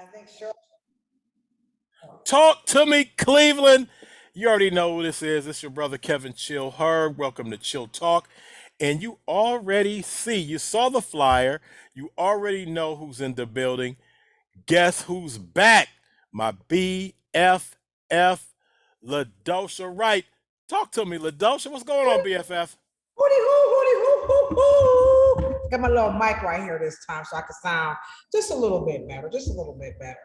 I think sure. Talk to me, Cleveland. You already know who this is. It's your brother Kevin Chill Herb. Welcome to Chill Talk. And you already see, you saw the flyer. You already know who's in the building. Guess who's back? My BFF, Ladosha Wright. Talk to me, Ladosha. What's going on, BFF? Hooty hoo. Got my little mic right here this time so I can sound just a little bit better. Just a little bit better.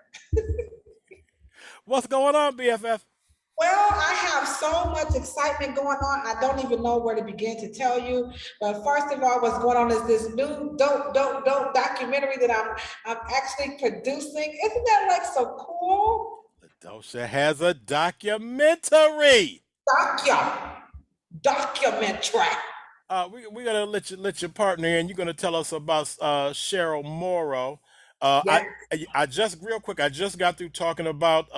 What's going on, BFF? Well, I have so much excitement going on. I don't even know where to begin to tell you. But first of all, what's going on is this new dope documentary that I'm actually producing. Isn't that like so cool? Ladosha has a documentary. Documentary. We're gonna let your partner in. You're gonna tell us about Cheryl Morrow. Yeah. I just real quick. I just got through talking about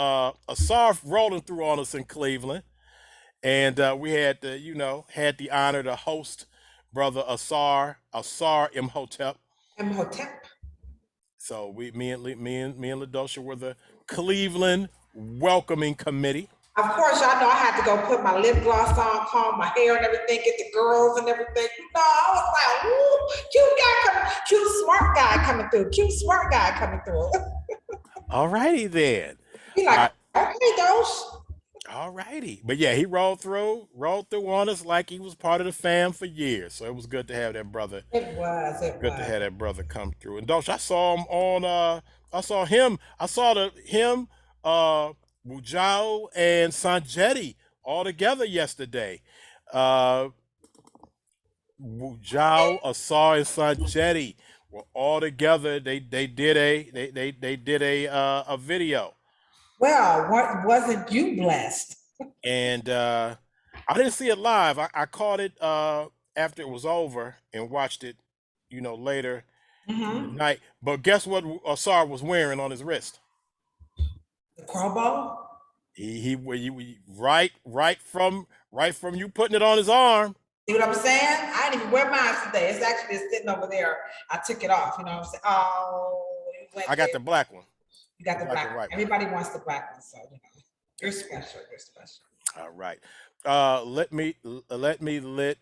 Asar rolling through on us in Cleveland, and we had had the honor to host brother Asar Imhotep. Imhotep. So me and Ladosha were the Cleveland welcoming committee. Of course, y'all know I had to go put my lip gloss on, comb my hair and everything, get the girls and everything. I was like, woo, cute smart guy coming through. Cute smart guy coming through. All righty then. He like, okay, Dose. All righty. But yeah, he rolled through on us like he was part of the fam for years. So it was good to have that brother. It was. Good to have that brother come through. And Dosh, I saw him on I saw him Wujao and Sanjetti all together yesterday. Uh Wujao, Asar, and Sanjetti were all together. They did a video. Well, what wasn't you blessed? And I didn't see it live. I caught it after it was over and watched it, later night. But guess what Asar was wearing on his wrist? The crowbar? Right from you putting it on his arm. See what I'm saying? I didn't even wear mine today. It's actually sitting over there. I took it off. You know what I'm saying? Oh, I got the black one. You got the black one. Everybody wants the black one, so you're special. You're special. All right. Let me let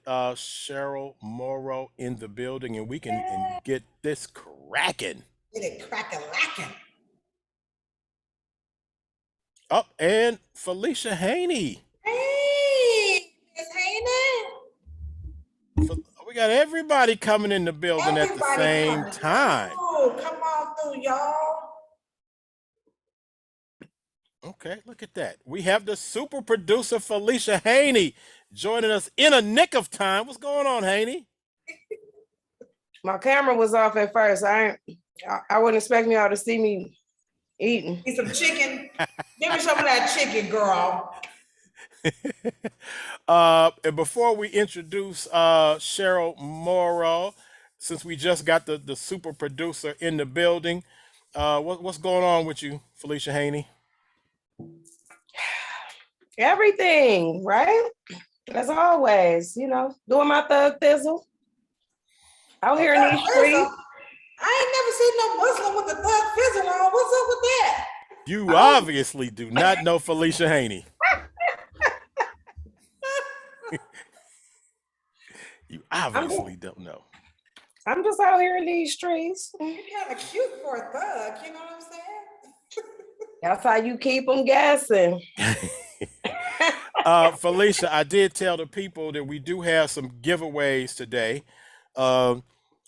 Cheryl Morrow in the building, and we can get this cracking. Get it cracking-lacking. Up and Felicia Haney. Hey, Miss Haney. We got everybody coming in the building at the same time. Oh, come on through, y'all. Okay, look at that. We have the super producer Felicia Haney joining us in a nick of time. What's going on, Haney? My camera was off at first. I wouldn't expect y'all to see me eating. Eat some chicken. Give me some of that chicken, girl. And before we introduce Cheryl Morrow, since we just got the super producer in the building, what's going on with you, Felicia Haney? Everything, right? As always, doing my thug thizzle out here in these streets. I ain't never seen no Muslim with the thug fizzle on. What's up with that? You obviously do not know Felicia Haney. You obviously don't know. I'm just out here in these streets. You're kind of cute for a thug, you know what I'm saying? That's how you keep them guessing. Felicia, I did tell the people that we do have some giveaways today.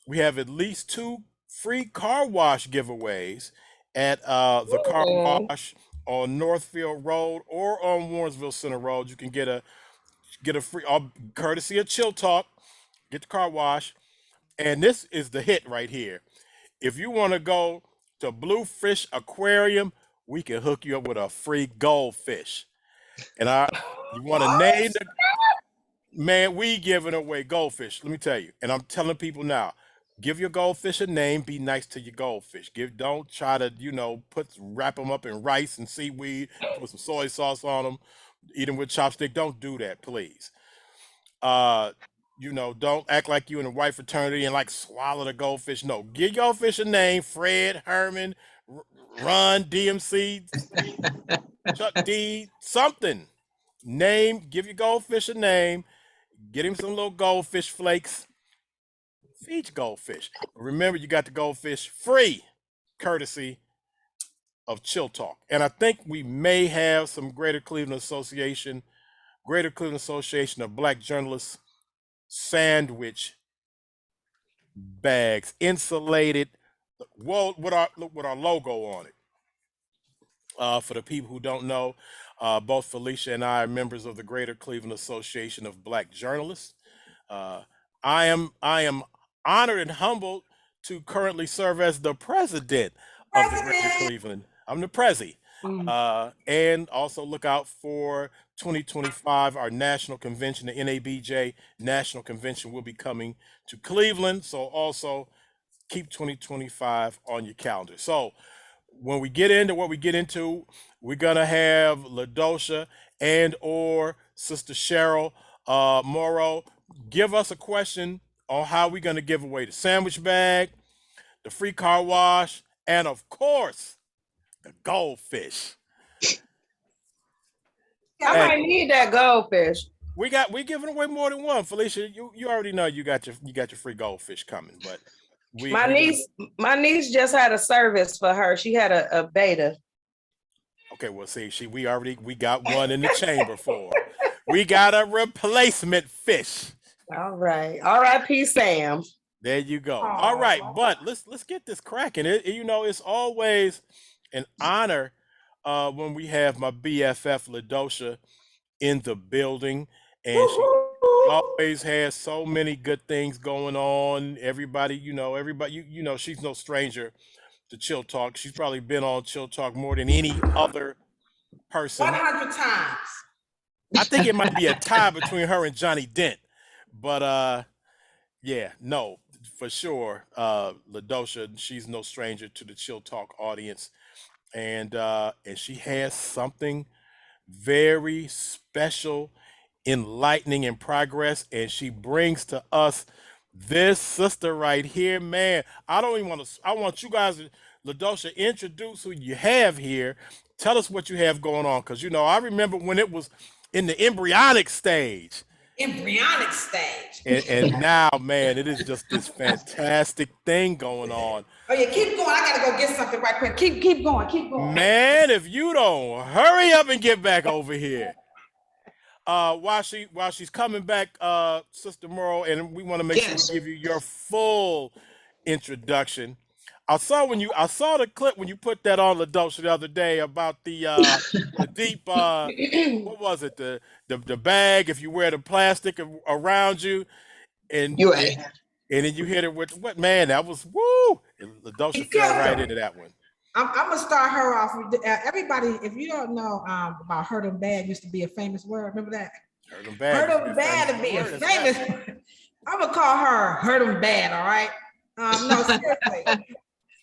We have at least 2 free car wash giveaways at the car wash on Northfield Road or on Warrensville Center Road. You can get a free, courtesy of Chill Talk, get the car wash. And this is the hit right here. If you want to go to Bluefish Aquarium, we can hook you up with a free goldfish. And you want to name the man, we giving away goldfish. Let me tell you. And I'm telling people now, give your goldfish a name, be nice to your goldfish. Don't try to, wrap them up in rice and seaweed, put some soy sauce on them, eat them with chopstick. Don't do that, please. Don't act like you in a white fraternity and like swallow the goldfish. No, give your fish a name, Fred, Herman, Run, DMC, Chuck D, something. Name, give your goldfish a name, get him some little goldfish flakes, feed your goldfish. Remember, you got the goldfish free, courtesy of Chill Talk. And I think we may have some Greater Cleveland Association of Black Journalists sandwich bags, insulated, well, with our logo on it. For the people who don't know, both Felicia and I are members of the Greater Cleveland Association of Black Journalists. Uh, I am honored and humbled to currently serve as the president of the Greater President. Cleveland. I'm the prezi. And also look out for 2025, our national convention, the NABJ National Convention will be coming to Cleveland. So also keep 2025 on your calendar. So when we get into what we get into, we're gonna have Ladosha and or Sister Cheryl Morrow give us a question on how we're gonna give away the sandwich bag, the free car wash, and of course, the goldfish. I might need that goldfish. We giving away more than one, Felicia. You already know you got your free goldfish coming, but My niece just had a service for her. She had a beta. Okay, well, see, we got one in the chamber for her. We got a replacement fish. All right. R.I.P. Sam. There you go. All right, but let's get this cracking. It's always an honor when we have my BFF Ladosha in the building, and she always has so many good things going on. Everybody, she's no stranger to Chill Talk. She's probably been on Chill Talk more than any other person. 100 times. I think it might be a tie between her and Johnny Dent, but yeah, no, for sure. Ladosha, she's no stranger to the Chill Talk audience, and she has something very special, enlightening, and progress, and she brings to us this sister right here, man. I want you guys to, Ladosha, introduce who you have here. Tell us what you have going on, because I remember when it was in the embryonic stage. And now, man, it is just this fantastic thing going on. Oh yeah, keep going. I gotta go get something right quick. Keep going. Man, if you don't hurry up and get back over here. While she's coming back, Sister Morrow, and we want to make sure we give you your full introduction. I saw the clip when you put that on Ladosha the other day about the deep what was it, the bag, if you wear the plastic around you, and then you hit it with what, man, that was woo. And Ladosha fell right into that one. I'm gonna start her off. Everybody, if you don't know about hurt 'em bad, used to be a famous word. Remember that? Hurt 'em bad. Hurt 'em bad to be a famous word. I'm gonna call her hurt 'em bad. All right. No, seriously.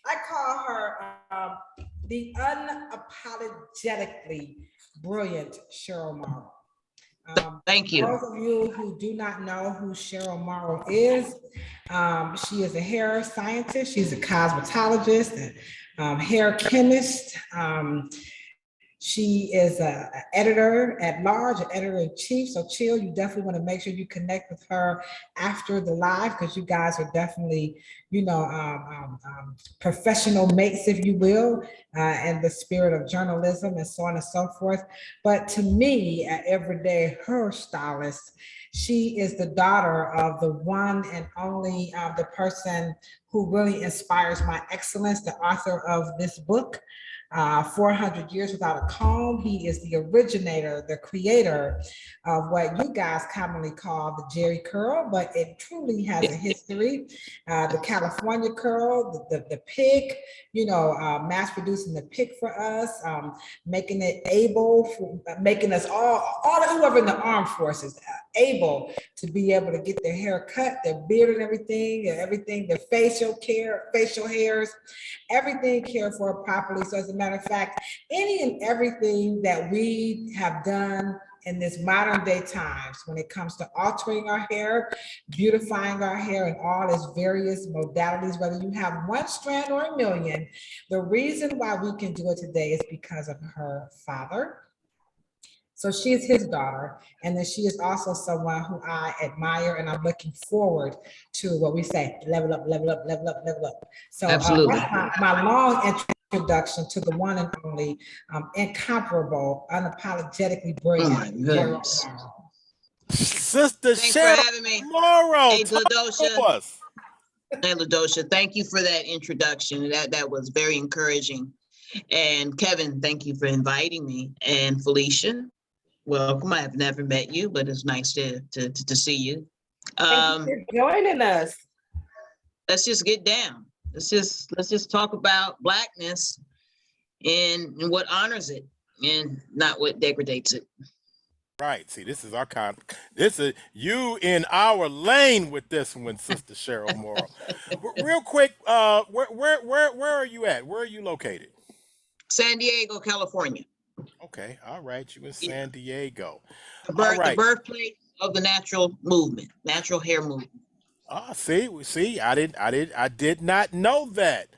I call her the unapologetically brilliant Cheryl Morrow. Thank you. Those of you who do not know who Cheryl Morrow is, she is a hair scientist. She's a cosmetologist, hair chemist. She is an editor at large, an editor in chief. So Chill, you definitely want to make sure you connect with her after the live, because you guys are definitely, professional mates, if you will, in the spirit of journalism and so on and so forth. But to me, everyday her stylist, she is the daughter of the one and only, the person who really inspires my excellence, the author of this book, 400 Years Without a Comb. He is the originator, the creator of what you guys commonly call the Jerry curl, but it truly has a history. The California curl, the pig, mass producing the pig for us, making it able, making us all whoever in the armed forces able to be able to get their hair cut, their beard and everything, their facial hairs, everything cared for properly. So as a matter of fact, any and everything that we have done in this modern day times when it comes to altering our hair, beautifying our hair in all its various modalities, whether you have one strand or a million. The reason why we can do it today is because of her father. So she is his daughter, and then she is also someone who I admire, and I'm looking forward to what we say, level up, level up, level up, level up. So Absolutely. that's my long introduction to the one and only, incomparable, unapologetically Oh brilliant my Cheryl goodness. Morrow. Sister Thanks for Cheryl having me. Morrow, Hey, talk to Ladosha. us. Hey, Ladosha, thank you for that introduction. That was very encouraging. And Kevin, thank you for inviting me. And Felicia, welcome. I have never met you, but it's nice to see you. Thank you for joining us. Let's just get down. Let's just talk about Blackness and what honors it and not what degrades it. Right. See, this is our this is you in our lane with this one, Sister Cheryl Morrow. Real quick, where are you at? Where are you located? San Diego, California. Okay, all right. You in San Diego. The All right. birthplace of the natural movement, natural hair movement. Ah, see, I did not know that.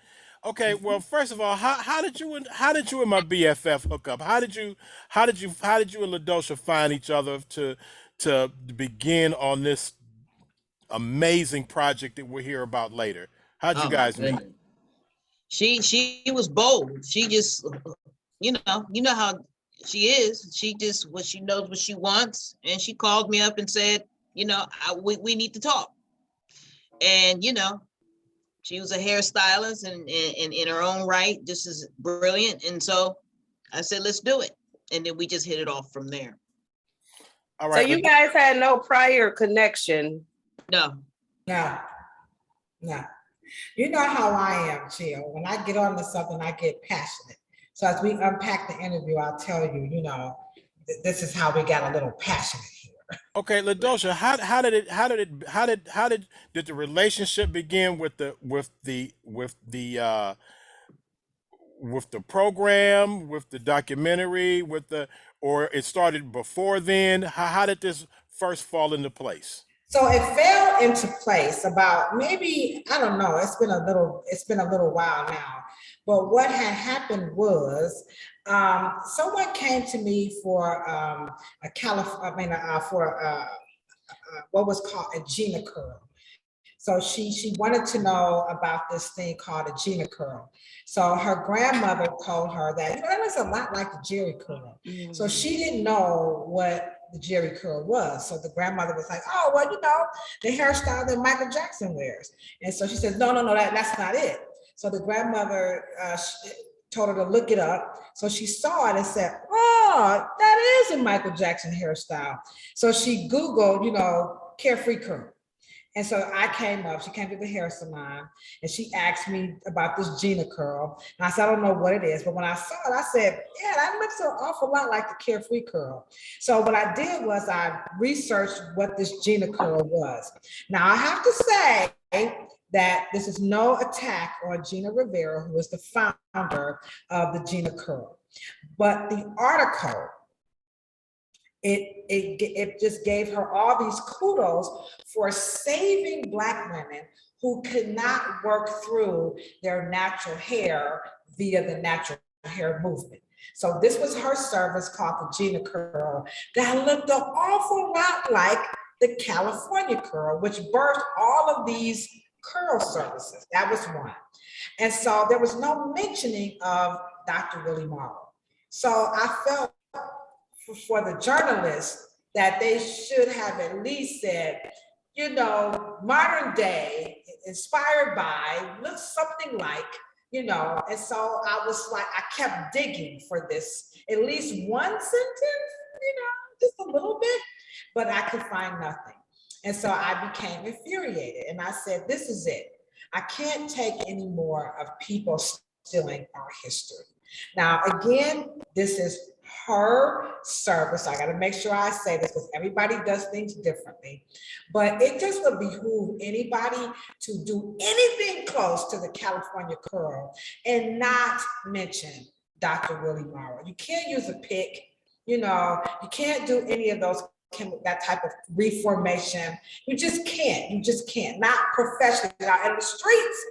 Okay, well, first of all, how did you and my BFF hook up? How did you and Ladosha find each other to begin on this amazing project that we'll hear about later? How'd you Oh my guys meet? goodness. She was bold. She just, you know how she is. She just she knows what she wants, and she called me up and said, we need to talk. And she was a hairstylist and in her own right, just as brilliant. And so I said, let's do it. And then we just hit it off from there. All right. So you guys had no prior connection? No. No. You know how I am, Jill. When I get on to something, I get passionate. So as we unpack the interview, I'll tell you, this is how we got a little passionate here. Okay, Ladosha, did the relationship begin with the program, with the documentary, or it started before then? How did this first fall into place? So it fell into place about maybe, I don't know, it's been a little while now. But what had happened was someone came to me for what was called a Gina curl. So she wanted to know about this thing called a Gina curl. So her grandmother told her that, that was a lot like the Jerry curl. Mm-hmm. So she didn't know what the Jerry curl was. So the grandmother was like, oh, well, the hairstyle that Michael Jackson wears. And so she said, no, that's not it. So the grandmother told her to look it up. So she saw it and said, oh, that is a Michael Jackson hairstyle. So she Googled, carefree curl. And so she came to the hair salon and she asked me about this Gina curl. And I said, I don't know what it is. But when I saw it, I said, yeah, that looks an awful lot like the carefree curl. So what I did was I researched what this Gina curl was. Now I have to say that this is no attack on Gina Rivera, who is the founder of the Gina curl. But the article, it just gave her all these kudos for saving Black women who could not work through their natural hair via the natural hair movement. So this was her service called the Gina curl that looked an awful lot like the California curl, which birthed all of these curl services. That was one. And so there was no mentioning of Dr. Willie Morrow. So I felt for the journalists that they should have at least said, modern day, inspired by, looks something like, and so I was like, I kept digging for this, at least one sentence, just a little bit, but I could find nothing. And so I became infuriated and I said, this is it. I can't take any more of people stealing our history. Now, again, this is her service. I got to make sure I say this because everybody does things differently, but it just would behoove anybody to do anything close to the California curl and not mention Dr. Willie Morrow. You can't use a pick. You know, you can't do any of those, that type of reformation. You just can't. You just can't. Not professionally. Out in the streets,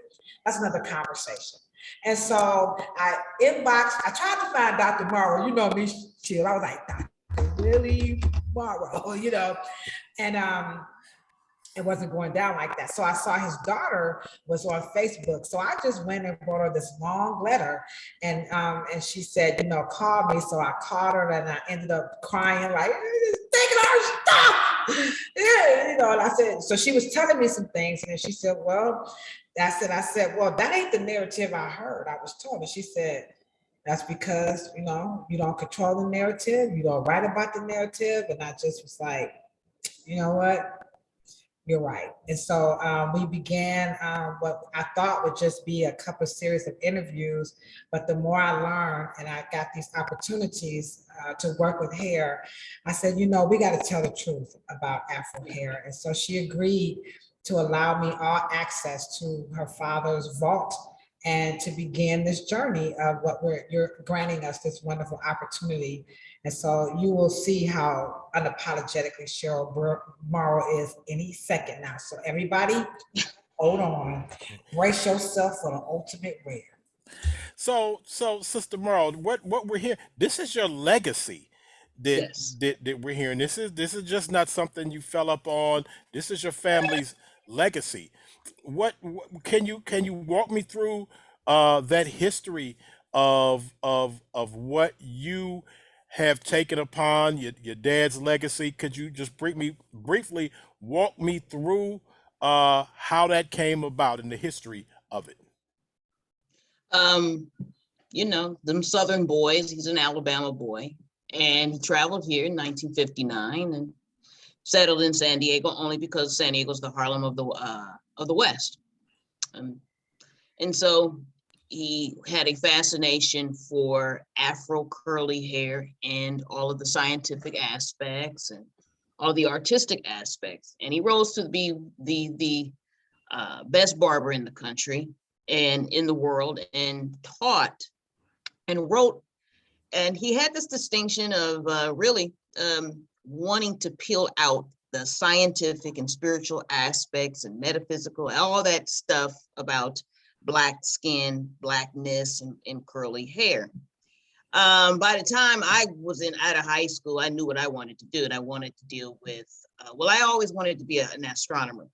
that's another conversation. And so I inboxed, I tried to find Dr. Morrow. You know me, Chill. I was like, Dr. Willie Morrow, you know, and it wasn't going down like that. So I saw his daughter was on Facebook. So I just went and wrote her this long letter, and she said, you know, call me. So I called her, and I ended up crying like, taking our stuff. Yeah, you know, and I said, so she was telling me some things, and then she said, well, I said, well, that ain't the narrative I heard. I was told. And she said, that's because, you know, you don't control the narrative, you don't write about the narrative. And I just was like, you know what? You're right. And so we began what I thought would just be a couple of series of interviews, but the more I learned and I got these opportunities to work with hair, I said, you know, we got to tell the truth about Afro hair. And so she agreed to allow me all access to her father's vault and to begin this journey of what you're granting us this wonderful opportunity. And so you will see how unapologetically Cheryl Morrow is any second now. So everybody, hold on, brace yourself for the ultimate wear. So, Sister Morrow, what we're here, this is your legacy that Yes. that we're hearing. This is just not something you fell up on. This is your family's legacy. What can you walk me through that history of what you have taken upon your dad's legacy? Could you just briefly walk me through how that came about and the history of it? Um, you know, them Southern boys, he's an Alabama boy, and he traveled here in 1959 and settled in San Diego only because San Diego's the Harlem of the West. And so he had a fascination for Afro curly hair and all of the scientific aspects and all the artistic aspects. And he rose to be the best barber in the country and in the world, and taught and wrote. And he had this distinction of really wanting to peel out the scientific and spiritual aspects and metaphysical, all that stuff about Black skin, Blackness, and curly hair. By the time I was out of high school, I knew what I wanted to do, and I wanted to deal with, well, I always wanted to be an astronomer.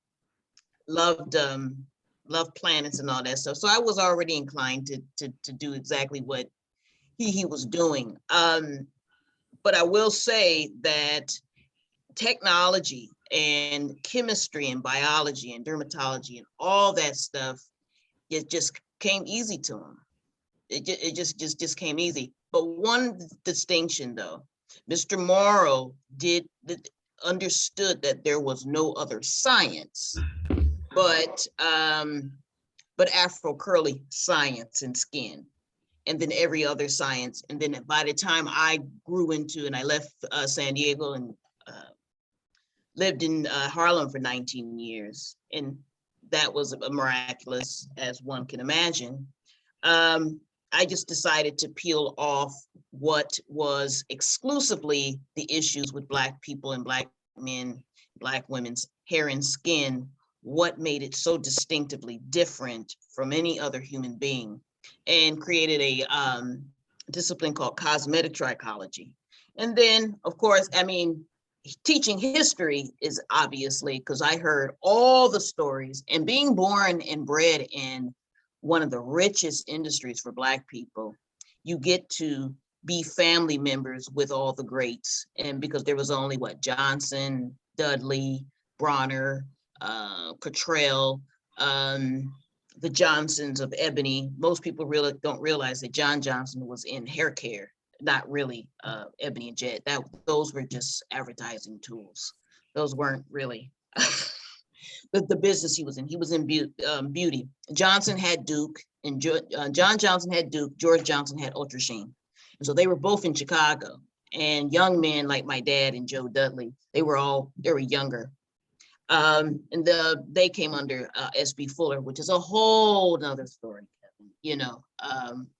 Loved planets and all that stuff. So I was already inclined to do exactly what he was doing. But I will say that technology and chemistry and biology and dermatology and all that stuff, it just came easy to him. It just came easy. But one distinction though, Mr. Morrow understood that there was no other science but Afro curly science and skin, and then every other science. And then by the time I grew into, and I left San Diego and lived in Harlem for 19 years, and that was miraculous, as one can imagine. I just decided to peel off what was exclusively the issues with Black people and Black men, Black women's hair and skin, what made it so distinctively different from any other human being, and created a discipline called cosmetic trichology. And then, of course, I mean, teaching history is obviously, because I heard all the stories, and being born and bred in one of the richest industries for Black people, you get to be family members with all the greats. And because there was only Johnson, Dudley, Bronner, Cottrell, the Johnsons of Ebony. Most people really don't realize that John Johnson was in hair care, not really Ebony and Jet. Those were just advertising tools. Those weren't really the business he was in. He was in beauty. Johnson had Duke, and John Johnson had Duke. George Johnson had Ultra Sheen. And so they were both in Chicago. And young men like my dad and Joe Dudley, they were younger. And they came under S.B. Fuller, which is a whole nother story, Kevin, you know,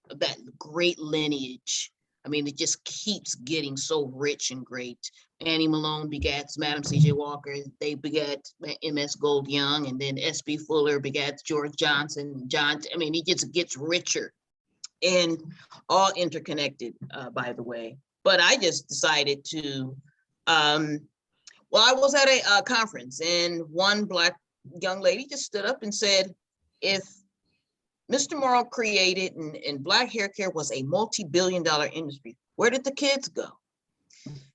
that great lineage I mean, it just keeps getting so rich and great. Annie Malone begats Madam C.J. Walker. They begat M.S. Gold Young, and then S.B. Fuller begat George Johnson. I mean, it just gets richer and all interconnected, by the way. But I just decided to, well, I was at a conference, and one Black young lady just stood up and said, if Mr. Morrow created and Black hair care was a multi-billion-dollar industry, where did the kids go?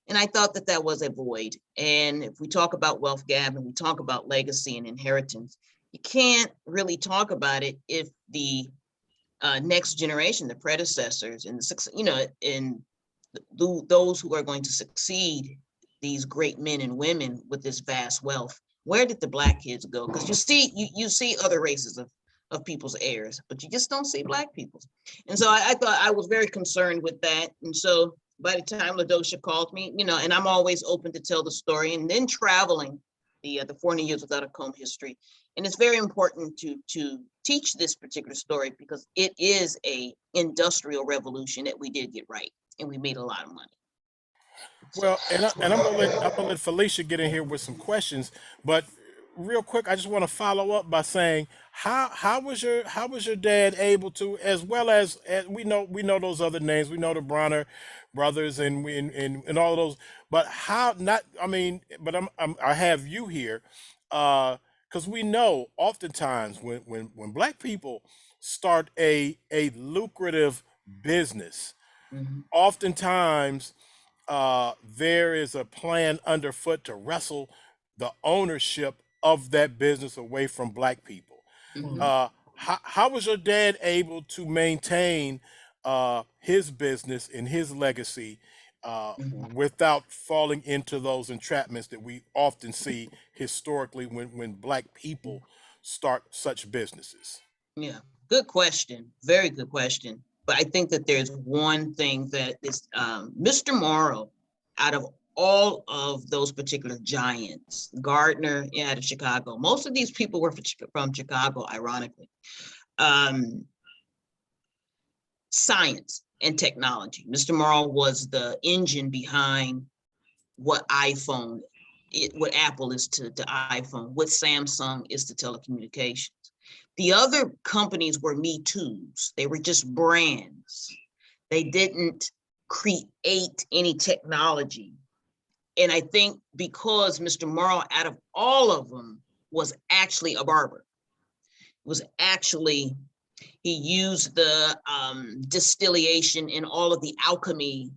And I thought that that was a void. And if we talk about wealth gap and we talk about legacy and inheritance, you can't really talk about it if the next generation, the predecessors, and and those who are going to succeed these great men and women with this vast wealth, where did the Black kids go? Because you see other races of people's heirs, but you just don't see Black people's. And so I thought I was very concerned with that. And so by the time Ladosha called me, and I'm always open to tell the story, and then traveling the 400 Years Without a Comb history. And it's very important to teach this particular story because it is a industrial revolution that we did get right, and we made a lot of money. Well, and I'm gonna let Felicia get in here with some questions, but real quick, I just want to follow up by saying how was your dad able to, as well as we know those other names, we know the Bronner brothers and all of those, but how not? I mean, but I have you here, because we know oftentimes when Black people start a lucrative business, Mhm. oftentimes there is a plan underfoot to wrestle the ownership of that business away from Black people. Mhm. How was your dad able to maintain his business and his legacy Mhm. without falling into those entrapments that we often see historically when Black people start such businesses? Yeah, good question. Very good question. But I think that there's one thing that is Mr. Morrow, out of all of those particular giants, Gardner out of Chicago, most of these people were from Chicago, ironically. Um, Science and technology. Mr. Morrow was the engine behind what what Apple is to iPhone, what Samsung is to telecommunications. The other companies were Me Too's. They were just brands. They didn't create any technology. And I think because Mr. Morrow, out of all of them, was actually a barber, was actually, he used the distillation and all of the alchemy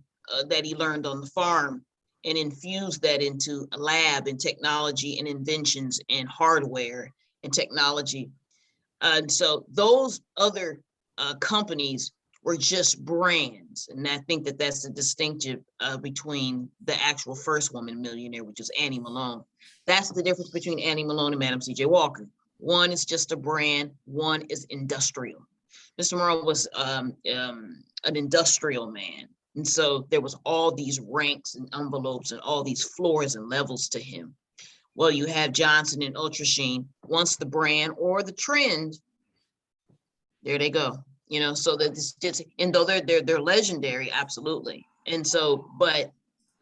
that he learned on the farm and infused that into a lab and technology and inventions and hardware and technology. And so those other companies were just brands. And I think that that's the distinctive between the actual first woman millionaire, which is Annie Malone. That's the difference between Annie Malone and Madam C.J. Walker. One is just a brand, one is industrial. Mr. Morrow was an industrial man. And so there was all these ranks and envelopes and all these floors and levels to him. Well, you have Johnson and Ultra Sheen. Once the brand or the trend, there they go. So that this just, and though they're legendary, absolutely. And so, but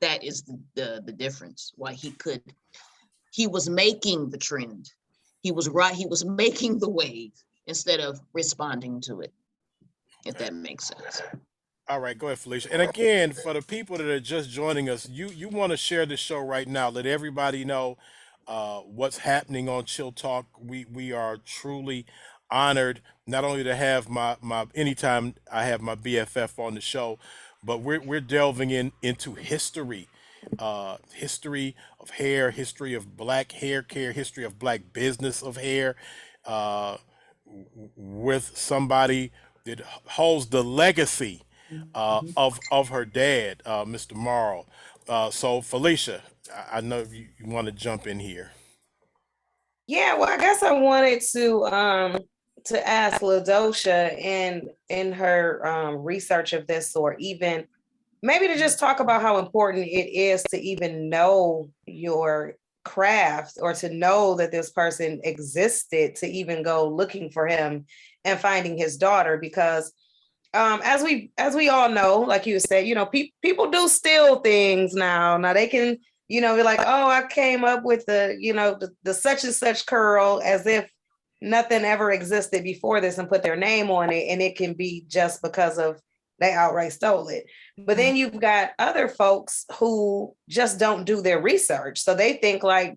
that is the difference. Why he was making the trend. He was making the wave instead of responding to it, if that makes sense. All right, go ahead, Felicia. And again, for the people that are just joining us, you want to share the show right now. Let everybody know what's happening on Chill Talk. We are truly honored not only to have my anytime I have my BFF on the show, but we're delving into history, history of hair, history of Black hair care, history of Black business of hair, uh, with somebody that holds the legacy of her dad, Mr. Morrow. So Felicia, I know you want to jump in here. Yeah, well, I guess I wanted to ask Ladosha in her research of this, or even maybe to just talk about how important it is to even know your craft, or to know that this person existed, to even go looking for him and finding his daughter. Because as we all know, like you said, people do steal things now. Now they can, be like, oh, I came up with the such and such curl, as if nothing ever existed before this, and put their name on it, and it can be just because of they outright stole it. But then you've got other folks who just don't do their research. So they think like,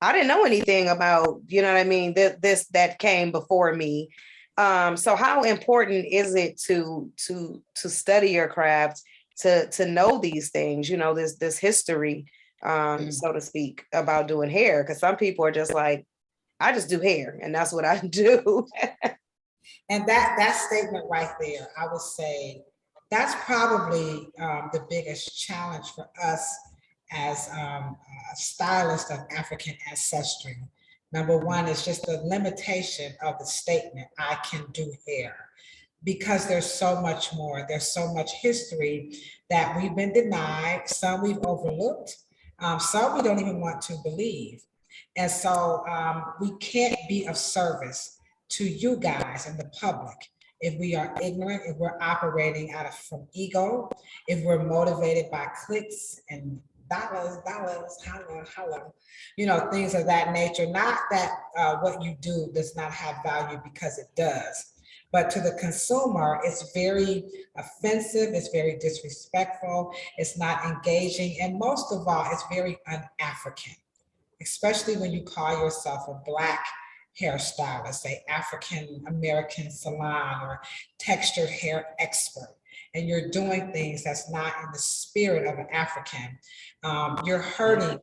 I didn't know anything about, what I mean, that came before me. So how important is it to study your craft, to know these things, this history, so to speak, about doing hair? Because some people are just like, I just do hair and that's what I do. And that statement right there, I would say that's probably the biggest challenge for us as stylists of African ancestry. Number one is just the limitation of the statement, I can do hair, because there's so much more. There's so much history that we've been denied, some we've overlooked, some we don't even want to believe. And so we can't be of service to you guys and the public if we are ignorant, if we're operating from ego, if we're motivated by clicks and dollars, holla, things of that nature. Not that what you do does not have value, because it does. But to the consumer, it's very offensive, it's very disrespectful, it's not engaging, and most of all, it's very un-African, especially when you call yourself a Black hairstylist, say African American salon or textured hair expert, and you're doing things that's not in the spirit of an African. You're hurting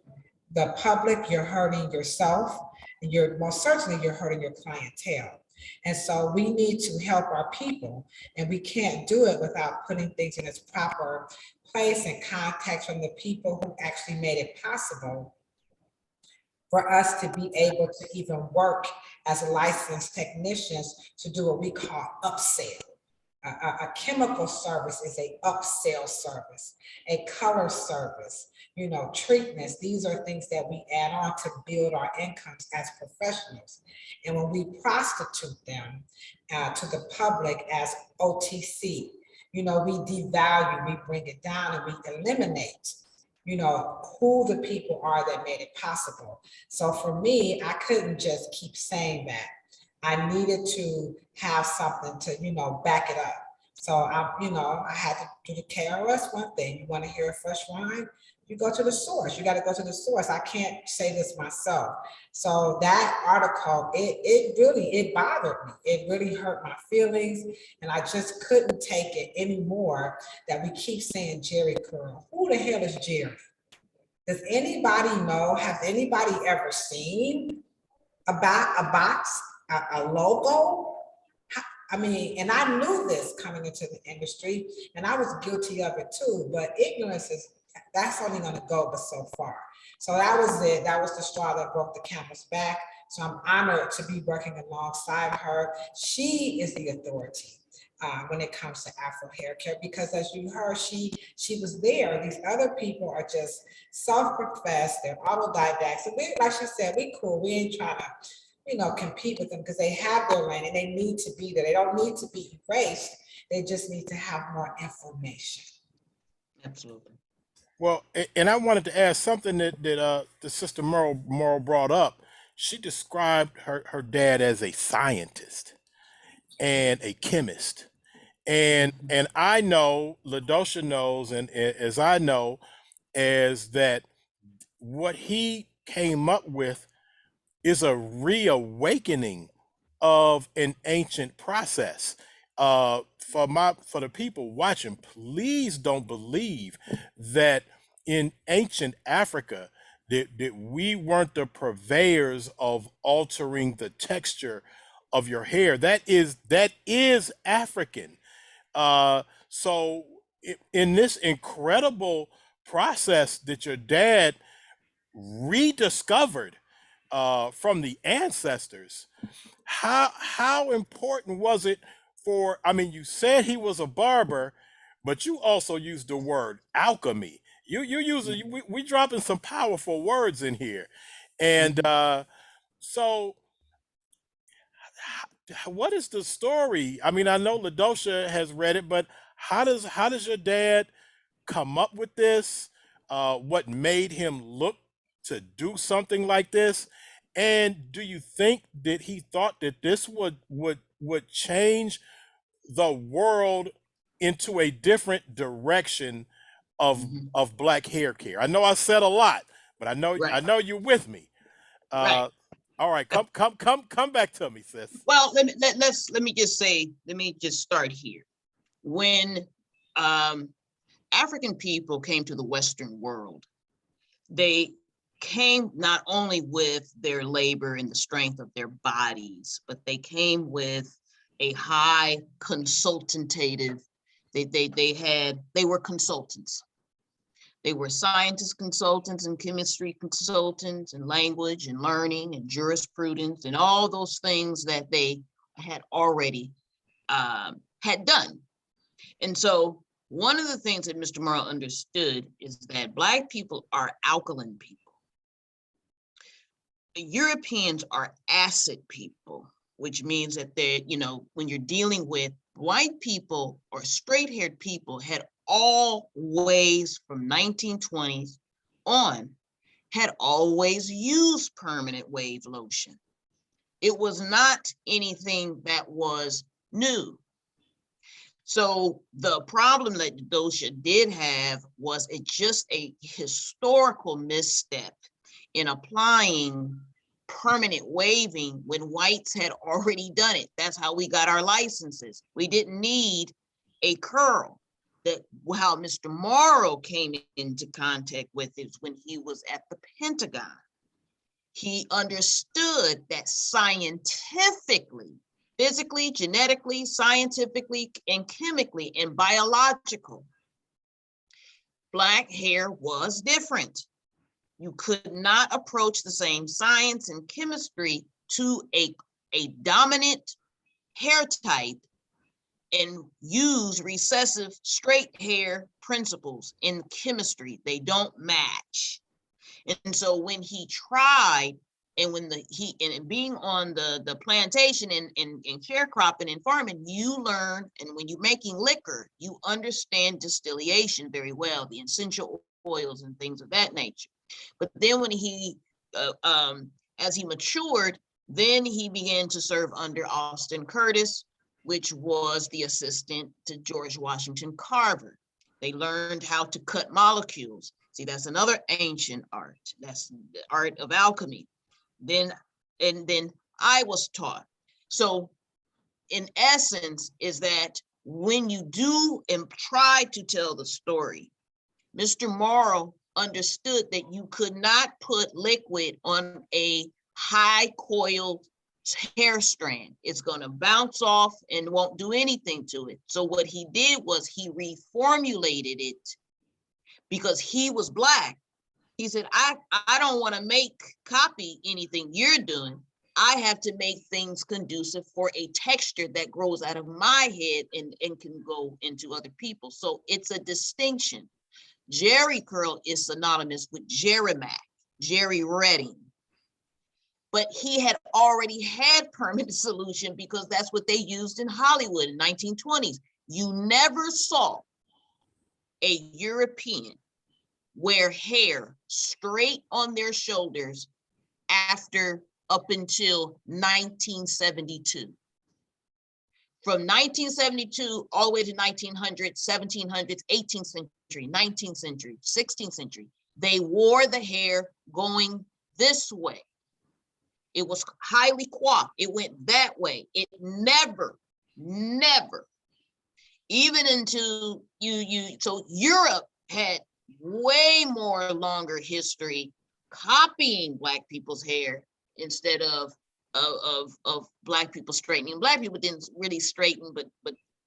the public, you're hurting yourself, and you're hurting your clientele. And so we need to help our people, and we can't do it without putting things in its proper place and context from the people who actually made it possible for us to be able to even work as licensed technicians to do what we call upsell. A chemical service is a upsell service, a color service, treatments. These are things that we add on to build our incomes as professionals. And when we prostitute them to the public as OTC, we devalue, we bring it down, and we eliminate who the people are that made it possible. So for me, I couldn't just keep saying that. I needed to have something to, back it up. So I had to do the KRS One thing. You want to hear a fresh rhyme? You go to the source. You got to go to the source. I can't say this myself. So that article, it really bothered me. It really hurt my feelings, and I just couldn't take it anymore that we keep saying Jerry curl. Who the hell is Jerry? Does anybody know? Has anybody ever seen a box, a logo? I mean, and I knew this coming into the industry, and I was guilty of it too, but ignorance that's only going to go but so far. So that was it. That was the straw that broke the camel's back. So I'm honored to be working alongside her. She is the authority when it comes to Afro hair care, because as you heard, she was there. These other people are just self-professed, they're autodidacts. And we, like she said, we cool. We ain't trying to compete with them, because they have their lane and they need to be there. They don't need to be erased. They just need to have more information. Absolutely. Well, and I wanted to add something that the sister Morrow brought up. She described her dad as a scientist and a chemist. And I know, Ladosha knows, and as I know, is that what he came up with is a reawakening of an ancient process. For the people watching, please don't believe that in ancient Africa that we weren't the purveyors of altering the texture of your hair. That is African. So in this incredible process that your dad rediscovered from the ancestors, how important was it for? I mean, you said he was a barber, but you also used the word alchemy. You use we dropping some powerful words in here, and so what is the story? I mean, I know Ladosha has read it, but how does your dad come up with this? What made him look to do something like this? And do you think that he thought that this would change the world into a different direction of Mhm. black hair care? I know I said a lot, but Right, I know you're with me. right. Uh, all right, come back to me, sis. Well, let me just say, let me just start here. When um, African people came to the Western world, they came not only with their labor and the strength of their bodies, but they came with a high consultative. They were consultants. They were scientists, consultants, and chemistry consultants, and language and learning and jurisprudence and all those things that they had already had done. And so one of the things that Mr. Morrow understood is that Black people are alkaline people. The Europeans are acid people, which means that they're, when you're dealing with white people or straight-haired people, had always, from 1920s on, had always used permanent wave lotion. It was not anything that was new. So the problem that Ladosha did have was just a historical misstep in applying permanent waving when whites had already done it. That's how we got our licenses. We didn't need a curl. That how Mr. Morrow came into contact with it when he was at the Pentagon. He understood that scientifically, physically, genetically, scientifically, and chemically, and biological, Black hair was different. You could not approach the same science and chemistry to a dominant hair type and use recessive straight hair principles in chemistry. They don't match. And so when he tried, and when and being on the plantation and sharecropping and farming, you learn, and when you're making liquor, you understand distillation very well, the essential oils and things of that nature. But then when he, as he matured, then he began to serve under Austin Curtis, which was the assistant to George Washington Carver. They learned how to cut molecules. See, that's another ancient art. That's the art of alchemy. Then I was taught. So in essence is that when you do and try to tell the story, Mr. Morrow understood that you could not put liquid on a high coiled hair strand. It's going to bounce off and won't do anything to it. So what he did was he reformulated it because he was Black. He said, I don't want to copy anything you're doing. I have to make things conducive for a texture that grows out of my head and can go into other people. So it's a distinction. Jerry curl is synonymous with Jerry Mack, Jerry Redding. But he had already had permanent solution because that's what they used in Hollywood in 1920s. You never saw a European wear hair straight on their shoulders up until 1972. From 1972 all the way to 1900s, 1700s, 18th century, 19th century, 16th century, they wore the hair going this way. It was highly coiffed. It went that way. It never, even into so Europe had way more longer history copying Black people's hair instead of Black people straightening. Black people didn't really straighten, but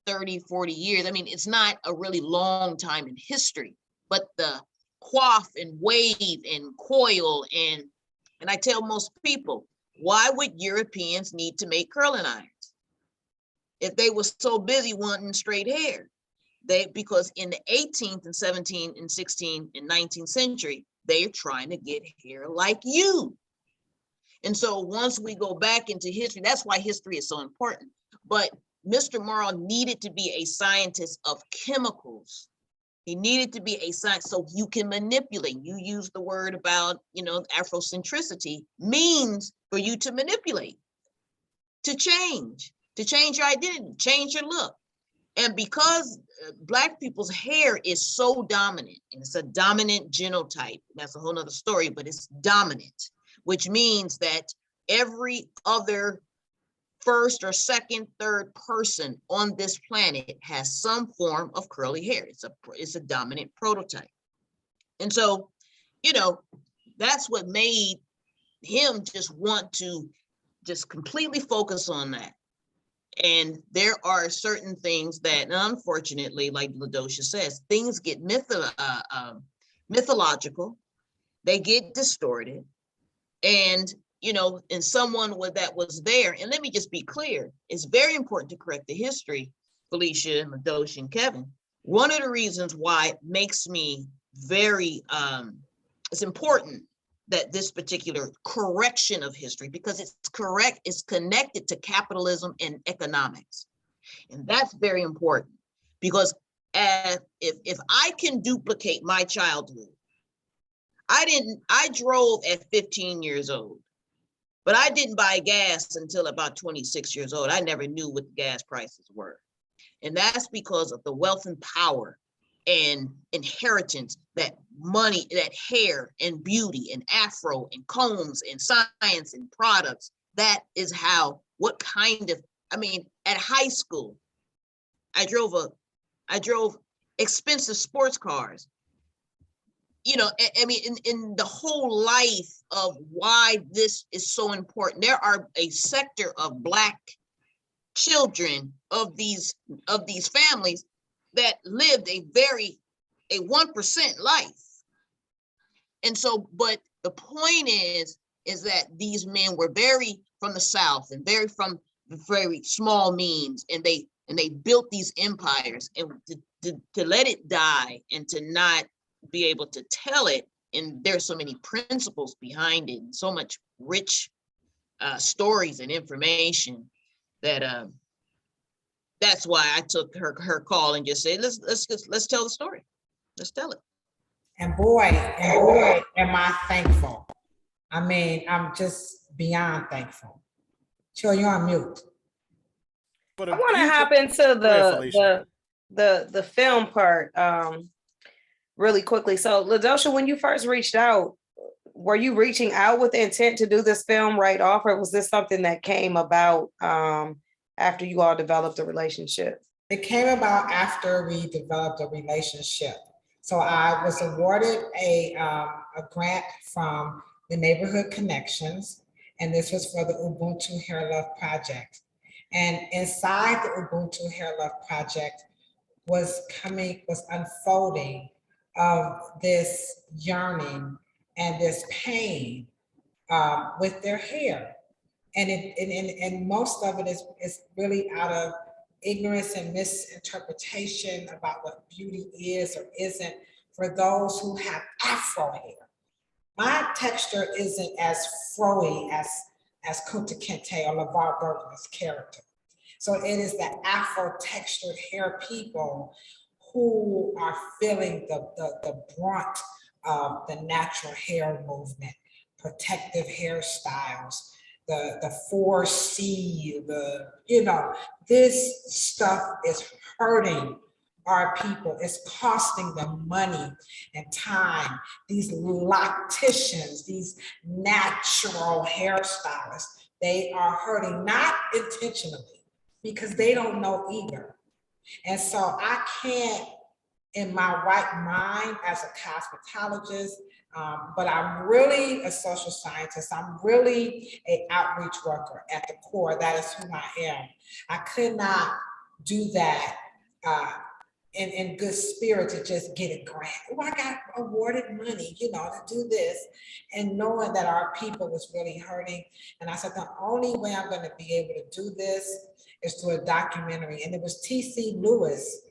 30, 40 years. I mean, it's not a really long time in history, but the coif and wave and coil and I tell most people, why would Europeans need to make curling irons if they were so busy wanting straight hair? Because in the 18th and 17th and 16th and 19th century, they're trying to get hair like you. And so once we go back into history, that's why history is so important. But Mr. Morrow needed to be a scientist of chemicals. He needed to be a scientist so you can manipulate. You use the word about, Afrocentricity means for you to manipulate, to change your identity, change your look. And because Black people's hair is so dominant, and it's a dominant genotype, that's a whole nother story, but it's dominant, which means that every other first or second, third person on this planet has some form of curly hair. It's a dominant prototype. And so, that's what made him just want to just completely focus on that. And there are certain things that, unfortunately, like Ladosha says, things get mythological, they get distorted. And, and someone that was there, and let me just be clear, it's very important to correct the history, Felicia, Ladosha, and Kevin. One of the reasons why it makes me very, it's important that this particular correction of history, because it's connected to capitalism and economics. And that's very important, because if I can duplicate my childhood, I drove at 15 years old, but I didn't buy gas until about 26 years old. I never knew what the gas prices were. And that's because of the wealth and power and inheritance, that money, that hair and beauty and afro and combs and science and products. That is how, at high school, I drove expensive sports cars. In the whole life of why this is so important, there are a sector of Black children of these families that lived a 1% life. And so, but the point is that these men were very from the South and from very small means, and they built these empires, and to let it die and to not be able to tell it, and there's so many principles behind it and so much rich stories and information that that's why I took her call and just said, let's tell the story. Let's tell it. And boy, am I thankful. I'm just beyond thankful. Chill, you're on mute. But I want to hop into the film part really quickly. So, Ladosha, when you first reached out, were you reaching out with the intent to do this film right off, or was this something that came about after you all developed a relationship? It came about after we developed a relationship. So I was awarded a grant from the Neighborhood Connections, and this was for the Ubuntu Hair Love Project. And inside the Ubuntu Hair Love Project was unfolding of this yearning and this pain with their hair. And most of it is really out of ignorance and misinterpretation about what beauty is or isn't for those who have Afro hair. My texture isn't as froey as Kunta Kinte or LeVar Burton's character. So it is the Afro textured hair people who are feeling the brunt of the natural hair movement, protective hairstyles, the 4C, this stuff is hurting our people. It's costing them money and time. These locticians, these natural hairstylists, they are hurting, not intentionally, because they don't know either. And so I can't, in my right mind as a cosmetologist, but I'm really a social scientist. I'm really an outreach worker at the core. That is who I am. I could not do that in good spirit to just get a grant. Oh, I got awarded money, to do this, and knowing that our people was really hurting. And I said, the only way I'm going to be able to do this is through a documentary. And it was T.C. Lewis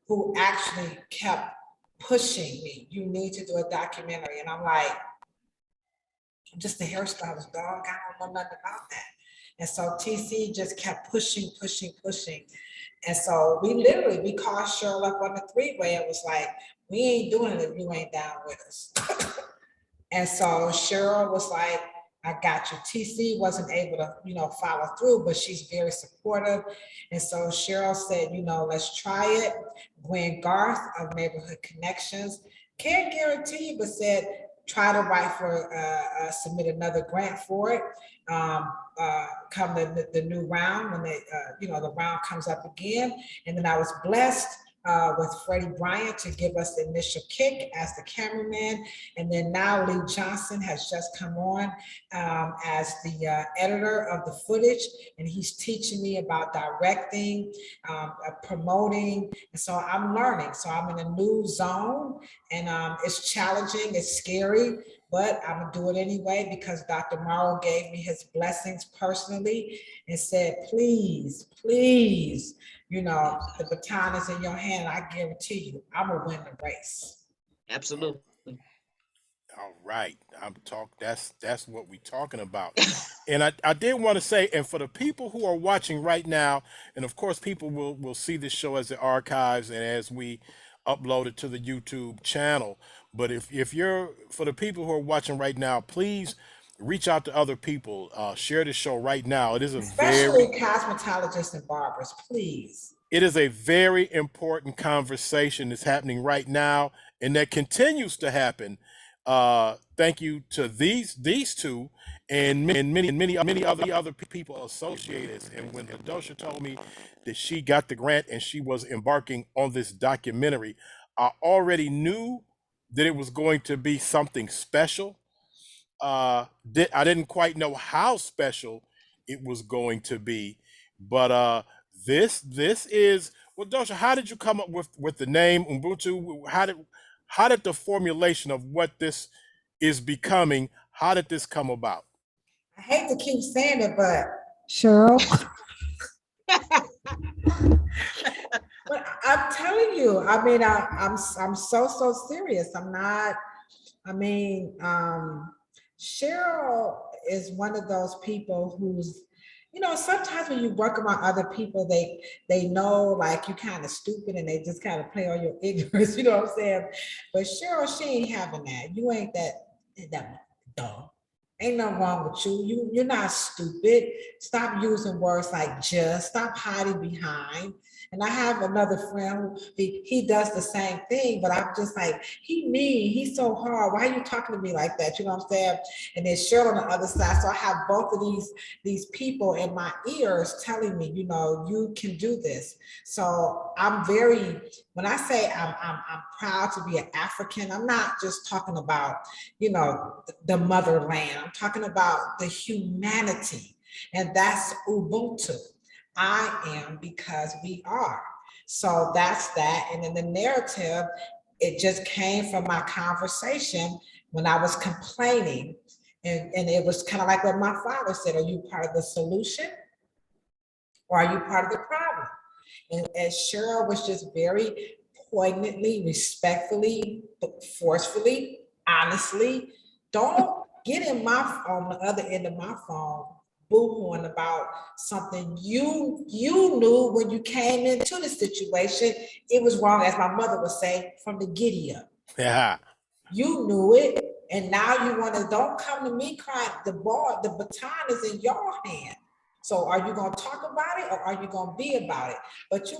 who actually kept pushing me. You need to do a documentary. And I'm like, I'm just a hairstylist, dog. I don't know nothing about that. And so TC just kept pushing, pushing, pushing. And so we called Cheryl up on the three-way and was like, we ain't doing it if you ain't down with us. And so Cheryl was like, I got you. TC wasn't able to, follow through, but she's very supportive. And so Cheryl said, let's try it. Gwen Garth of Neighborhood Connections, can't guarantee you, but said, try to write for, submit another grant for it. Come the new round when the round comes up again. And then I was blessed with Freddie Bryant to give us the initial kick as the cameraman. And then now Lee Johnson has just come on as the editor of the footage, and he's teaching me about directing, promoting. And so I'm learning. So I'm in a new zone, and it's challenging, it's scary, but I'm gonna do it anyway because Dr. Morrow gave me his blessings personally and said, please, please, the baton is in your hand. I guarantee you, I'm gonna win the race. Absolutely. All right, that's what we're talking about. And I did want to say, and for the people who are watching right now, and of course people will see this show as it archives and as we upload it to the YouTube channel. But if you're, for the people who are watching right now, please reach out to other people, share the show right now. It is especially cosmetologists and barbers, please. It is a very important conversation that's happening right now, and that continues to happen. Thank you to these two and many other people associated. And when Ladosha told me that she got the grant and she was embarking on this documentary, I already knew that it was going to be something special. I didn't quite know how special it was going to be, but this is, well, Dosha, how did you come up with the name Ubuntu? How did the formulation of what this is becoming, how did this come about? I hate to keep saying it, but Cheryl. But I'm telling you, I mean, I'm so serious. I'm not, Cheryl is one of those people who's, sometimes when you work around other people, they know like you kind of stupid and they just kind of play on your ignorance, you know what I'm saying? But Cheryl, she ain't having that. You ain't that dumb. Ain't nothing wrong with you. You're not stupid. Stop using words like just. Stop hiding behind. And I have another friend who he does the same thing, but I'm just like, he mean, he's so hard. Why are you talking to me like that? You know what I'm saying? And then Cheryl on the other side. So I have both of these people in my ears telling me, you can do this. So I'm very, when I say I'm proud to be an African, I'm not just talking about, the motherland. I'm talking about the humanity, and that's Ubuntu. I am because we are. So that's that. And then the narrative, it just came from my conversation when I was complaining. And it was kind of like what my father said, are you part of the solution or are you part of the problem? And Cheryl was just very poignantly, respectfully, forcefully, honestly, don't get in on the other end of my phone boo-hooing about something you knew when you came into the situation. It was wrong, as my mother would say, from the giddy up. Yeah. You knew it, and now you want to, don't come to me crying. The baton is in your hand. So are you going to talk about it or are you going to be about it? But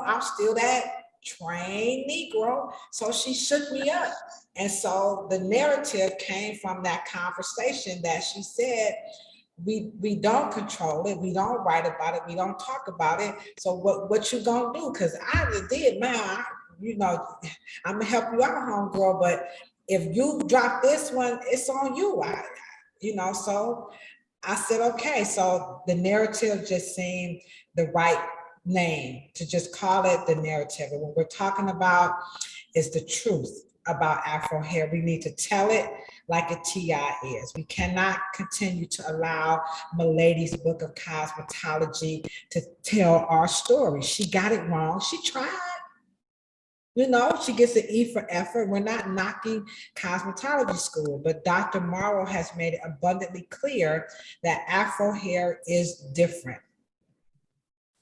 I'm still that trained Negro. So she shook me up. And so the narrative came from that conversation that she said, we don't control it, we don't write about it, we don't talk about it. So what you gonna do? Because I did, man. I'm gonna help you out, homegirl. But if you drop this one, it's on you. So I said, okay. So the narrative just seemed the right name to just call it the narrative. And what we're talking about is the truth about Afro hair. We need to tell it like a TI is. We cannot continue to allow Milady's Book of Cosmetology to tell our story. She got it wrong. She tried. You know, she gets an E for effort. We're not knocking cosmetology school, but Dr. Morrow has made it abundantly clear that Afro hair is different.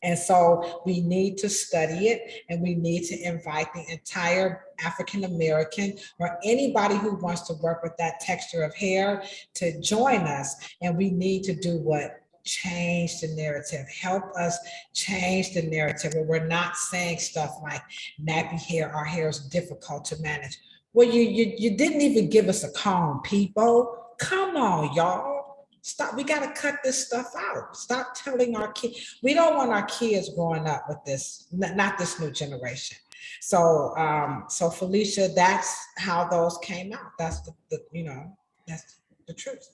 And so we need to study it, and we need to invite the entire African American or anybody who wants to work with that texture of hair to join us. And we need to do what? Change the narrative, help us change the narrative where we're not saying stuff like nappy hair, our hair is difficult to manage. Well, you didn't even give us a comb, people. Come on, y'all. Stop. We got to cut this stuff out. Stop telling our kids. We don't want our kids growing up with this, not this new generation. So, so Felicia, that's how those came out. That's that's the truth.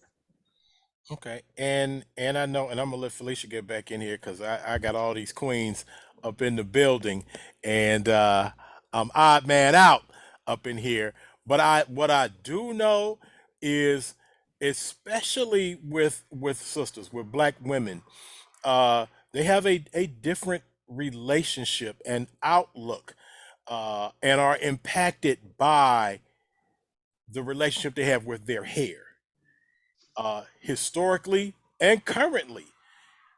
Okay, and I know, and I'm gonna let Felicia get back in here because I got all these queens up in the building, and I'm odd man out up in here. But I what I do know is, especially with sisters, with black women, they have a different relationship and outlook, and are impacted by the relationship they have with their hair, historically and currently.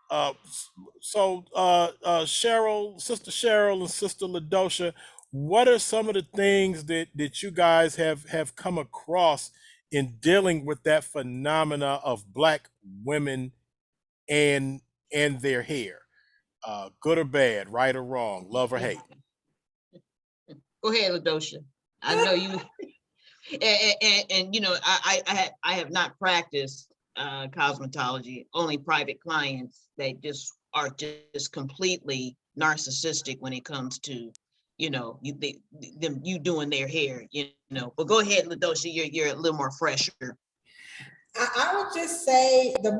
Uh, Cheryl, Sister Cheryl, and Sister Ladosha, what are some of the things that you guys have come across in dealing with that phenomena of black women and their hair, good or bad, right or wrong, love or hate? Go ahead, Ladosha. I know you, and you know, I have not practiced cosmetology, only private clients that just are just completely narcissistic when it comes to, you know, you doing their hair, you know. But go ahead, Ladosha, you're a little more fresher. I would just say the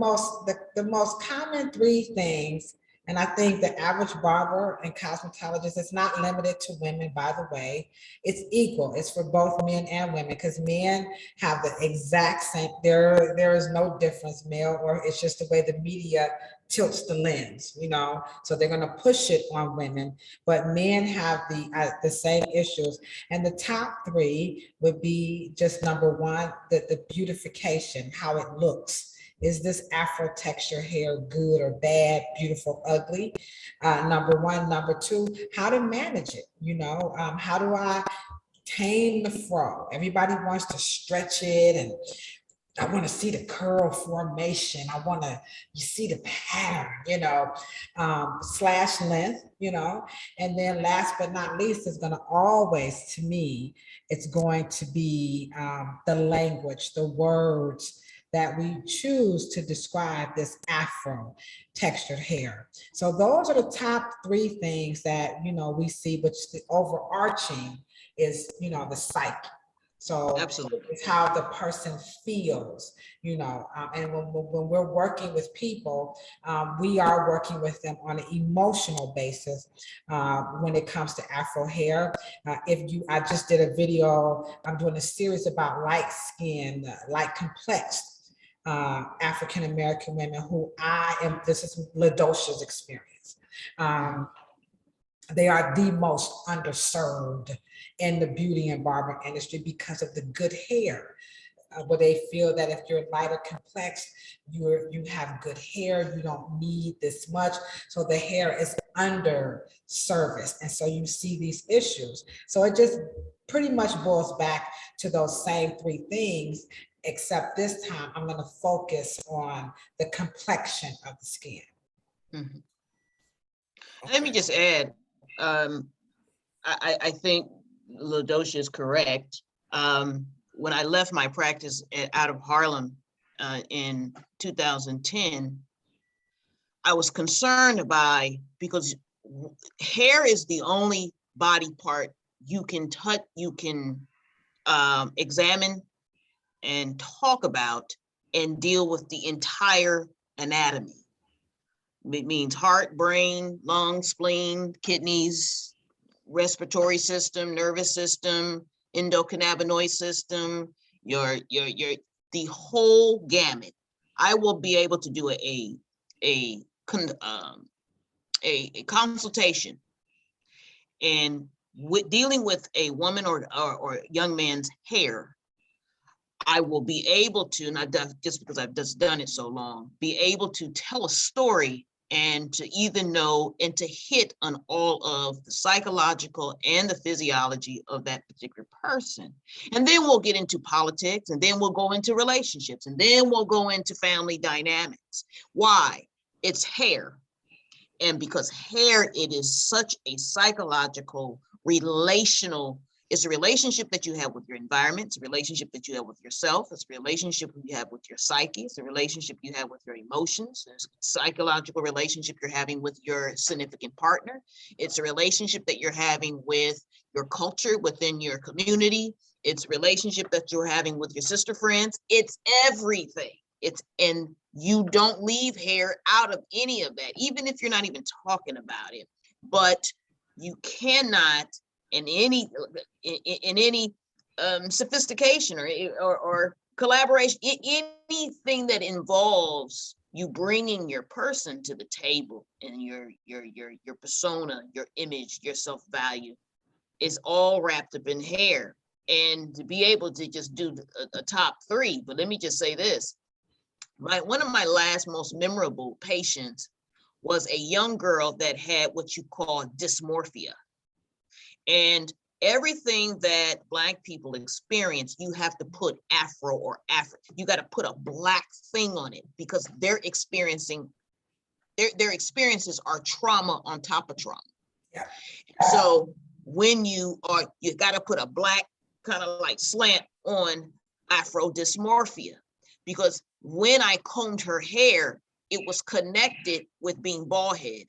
most common three things, and I think the average barber and cosmetologist, it's not limited to women, by the way. It's equal. It's for both men and women because men have the exact same. There is no difference, male, or it's just the way the media tilts the lens, you know. So they're going to push it on women, but men have the same issues. And the top three would be just number one, the beautification, how it looks. Is this Afro texture hair good or bad, beautiful, ugly? Number one. Number two, how to manage it. You know, how do I tame the fro? Everybody wants to stretch it, and I want to see the curl formation. I want to you see the pattern, you know, slash length, you know. And then last but not least is going to always, to me, it's going to be the language, the words that we choose to describe this Afro textured hair. So those are the top three things that, you know, we see, which the overarching is, you know, the psyche. So Absolutely. it's how the person feels, you know, and when we're working with people, we are working with them on an emotional basis when it comes to Afro hair. I just did a video, I'm doing a series about light skin, light complex African American women who this is Ladosha's experience. They are the most underserved in the beauty and barber industry because of the good hair. Where they feel that if you're lighter complex, you have good hair, you don't need this much. So the hair is under service. And so you see these issues. So it just pretty much boils back to those same three things, except this time I'm gonna focus on the complexion of the skin. Mm-hmm. Let me just add, I think Ladosha is correct. When I left my practice out of Harlem in 2010, I was concerned because hair is the only body part you can touch, you can examine and talk about and deal with the entire anatomy. It means heart, brain, lungs, spleen, kidneys, respiratory system, nervous system, endocannabinoid system, the whole gamut. I will be able to do a consultation and with dealing with a woman or young man's hair, I will be able to, not just because I've just done it so long, be able to tell a story and to even know and to hit on all of the psychological and the physiology of that particular person. And then we'll get into politics, and then we'll go into relationships, and then we'll go into family dynamics. Why? It's hair. And because hair, it is such a psychological, relational, it's a relationship that you have with your environment. It's a relationship that you have with yourself. It's a relationship you have with your psyche. It's a relationship you have with your emotions. It's a psychological relationship you're having with your significant partner. It's a relationship that you're having with your culture within your community. It's a relationship that you're having with your sister friends. It's everything. And you don't leave hair out of any of that, even if you're not even talking about it. But you cannot, in any sophistication or collaboration, anything that involves you bringing your person to the table and your persona, your image, your self-value is all wrapped up in hair. And to be able to just do a top three, but let me just say this. One of my last most memorable patients was a young girl that had what you call dysmorphia. And everything that Black people experience, you have to put Afro or African. You got to put a Black thing on it because they're experiencing, their experiences are trauma on top of trauma. Yeah. So when you got to put a Black kind of like slant on Afro dysmorphia, because when I combed her hair, it was connected with being bald head.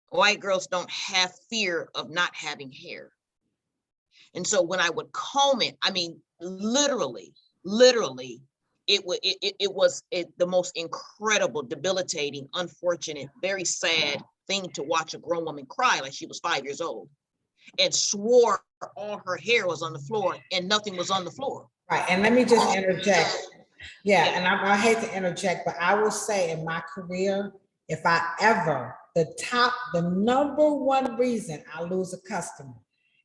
White girls don't have fear of not having hair. And so when I would comb it, I mean, literally, it was the most incredible, debilitating, unfortunate, very sad thing to watch a grown woman cry like she was 5 years old and swore all her hair was on the floor and nothing was on the floor. Right, and let me just interject. Yeah, and I hate to interject, but I will say in my career, if I ever, the number one reason I lose a customer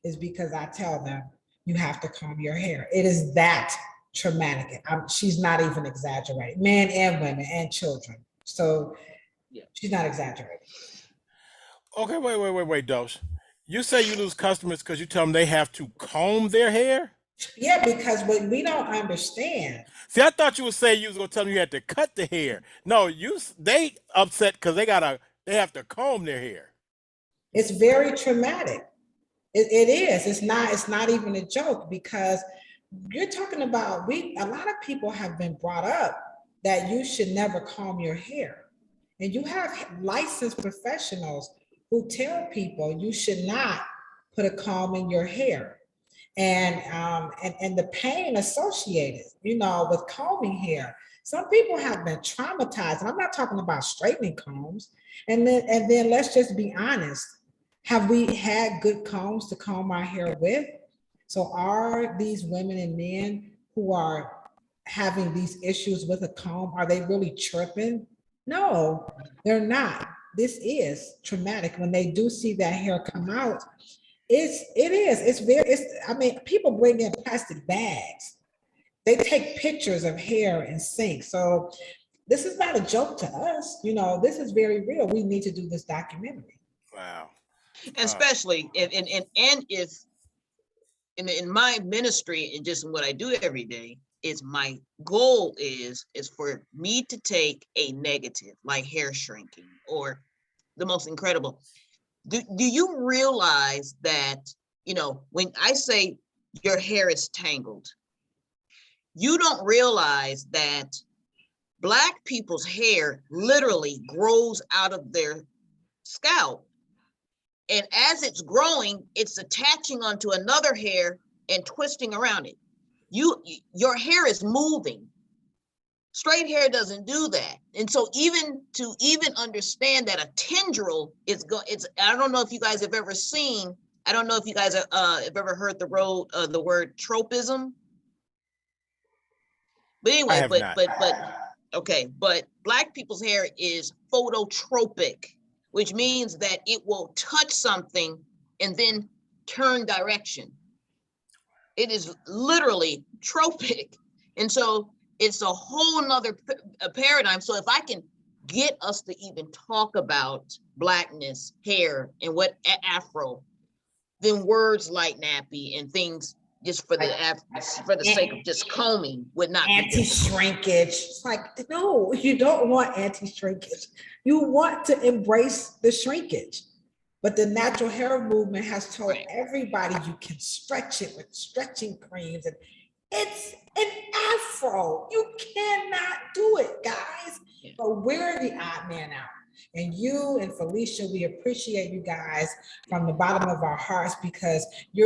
is because I tell them, you have to comb your hair. It is that traumatic. She's not even exaggerating, men and women and children. So she's not exaggerating. Okay, wait, Dose. You say you lose customers because you tell them they have to comb their hair? Yeah, because what we don't understand. See, I thought you would say you was gonna tell them you had to cut the hair. No, they upset because they have to comb their hair. It's very traumatic. It is. It's not even a joke because you're talking about a lot of people have been brought up that you should never comb your hair. And you have licensed professionals who tell people you should not put a comb in your hair. And the pain associated, with combing hair. Some people have been traumatized, and I'm not talking about straightening combs. And then let's just be honest. Have we had good combs to comb our hair with? So are these women and men who are having these issues with a comb, are they really tripping? No, they're not. This is traumatic when they do see that hair come out. I mean, people bring in plastic bags. They take pictures of hair and sink. So this is not a joke to us. This is very real. We need to do this documentary. Wow. Especially if in my ministry and just what I do every day, is my goal is for me to take a negative like hair shrinking or the most incredible. Do you realize that, when I say your hair is tangled, you don't realize that Black people's hair literally grows out of their scalp. And as it's growing, it's attaching onto another hair and twisting around it. Your hair is moving. Straight hair doesn't do that. And so even understand that a tendril I don't know if you guys have ever seen, I don't know if you guys have ever heard the word tropism. But anyway, but Black people's hair is phototropic, which means that it will touch something and then turn direction. It is literally tropic. And so it's a whole nother paradigm. So if I can get us to even talk about Blackness, hair, and what Afro, then words like nappy and things just for the sake of just combing would not anti-shrinkage. It's like, no, you don't want anti-shrinkage. You want to embrace the shrinkage. But the natural hair movement has told everybody you can stretch it with stretching creams. And it's an afro. You cannot do it, guys. Yeah. But we're the odd man out. And you and Felicia, we appreciate you guys from the bottom of our hearts, because you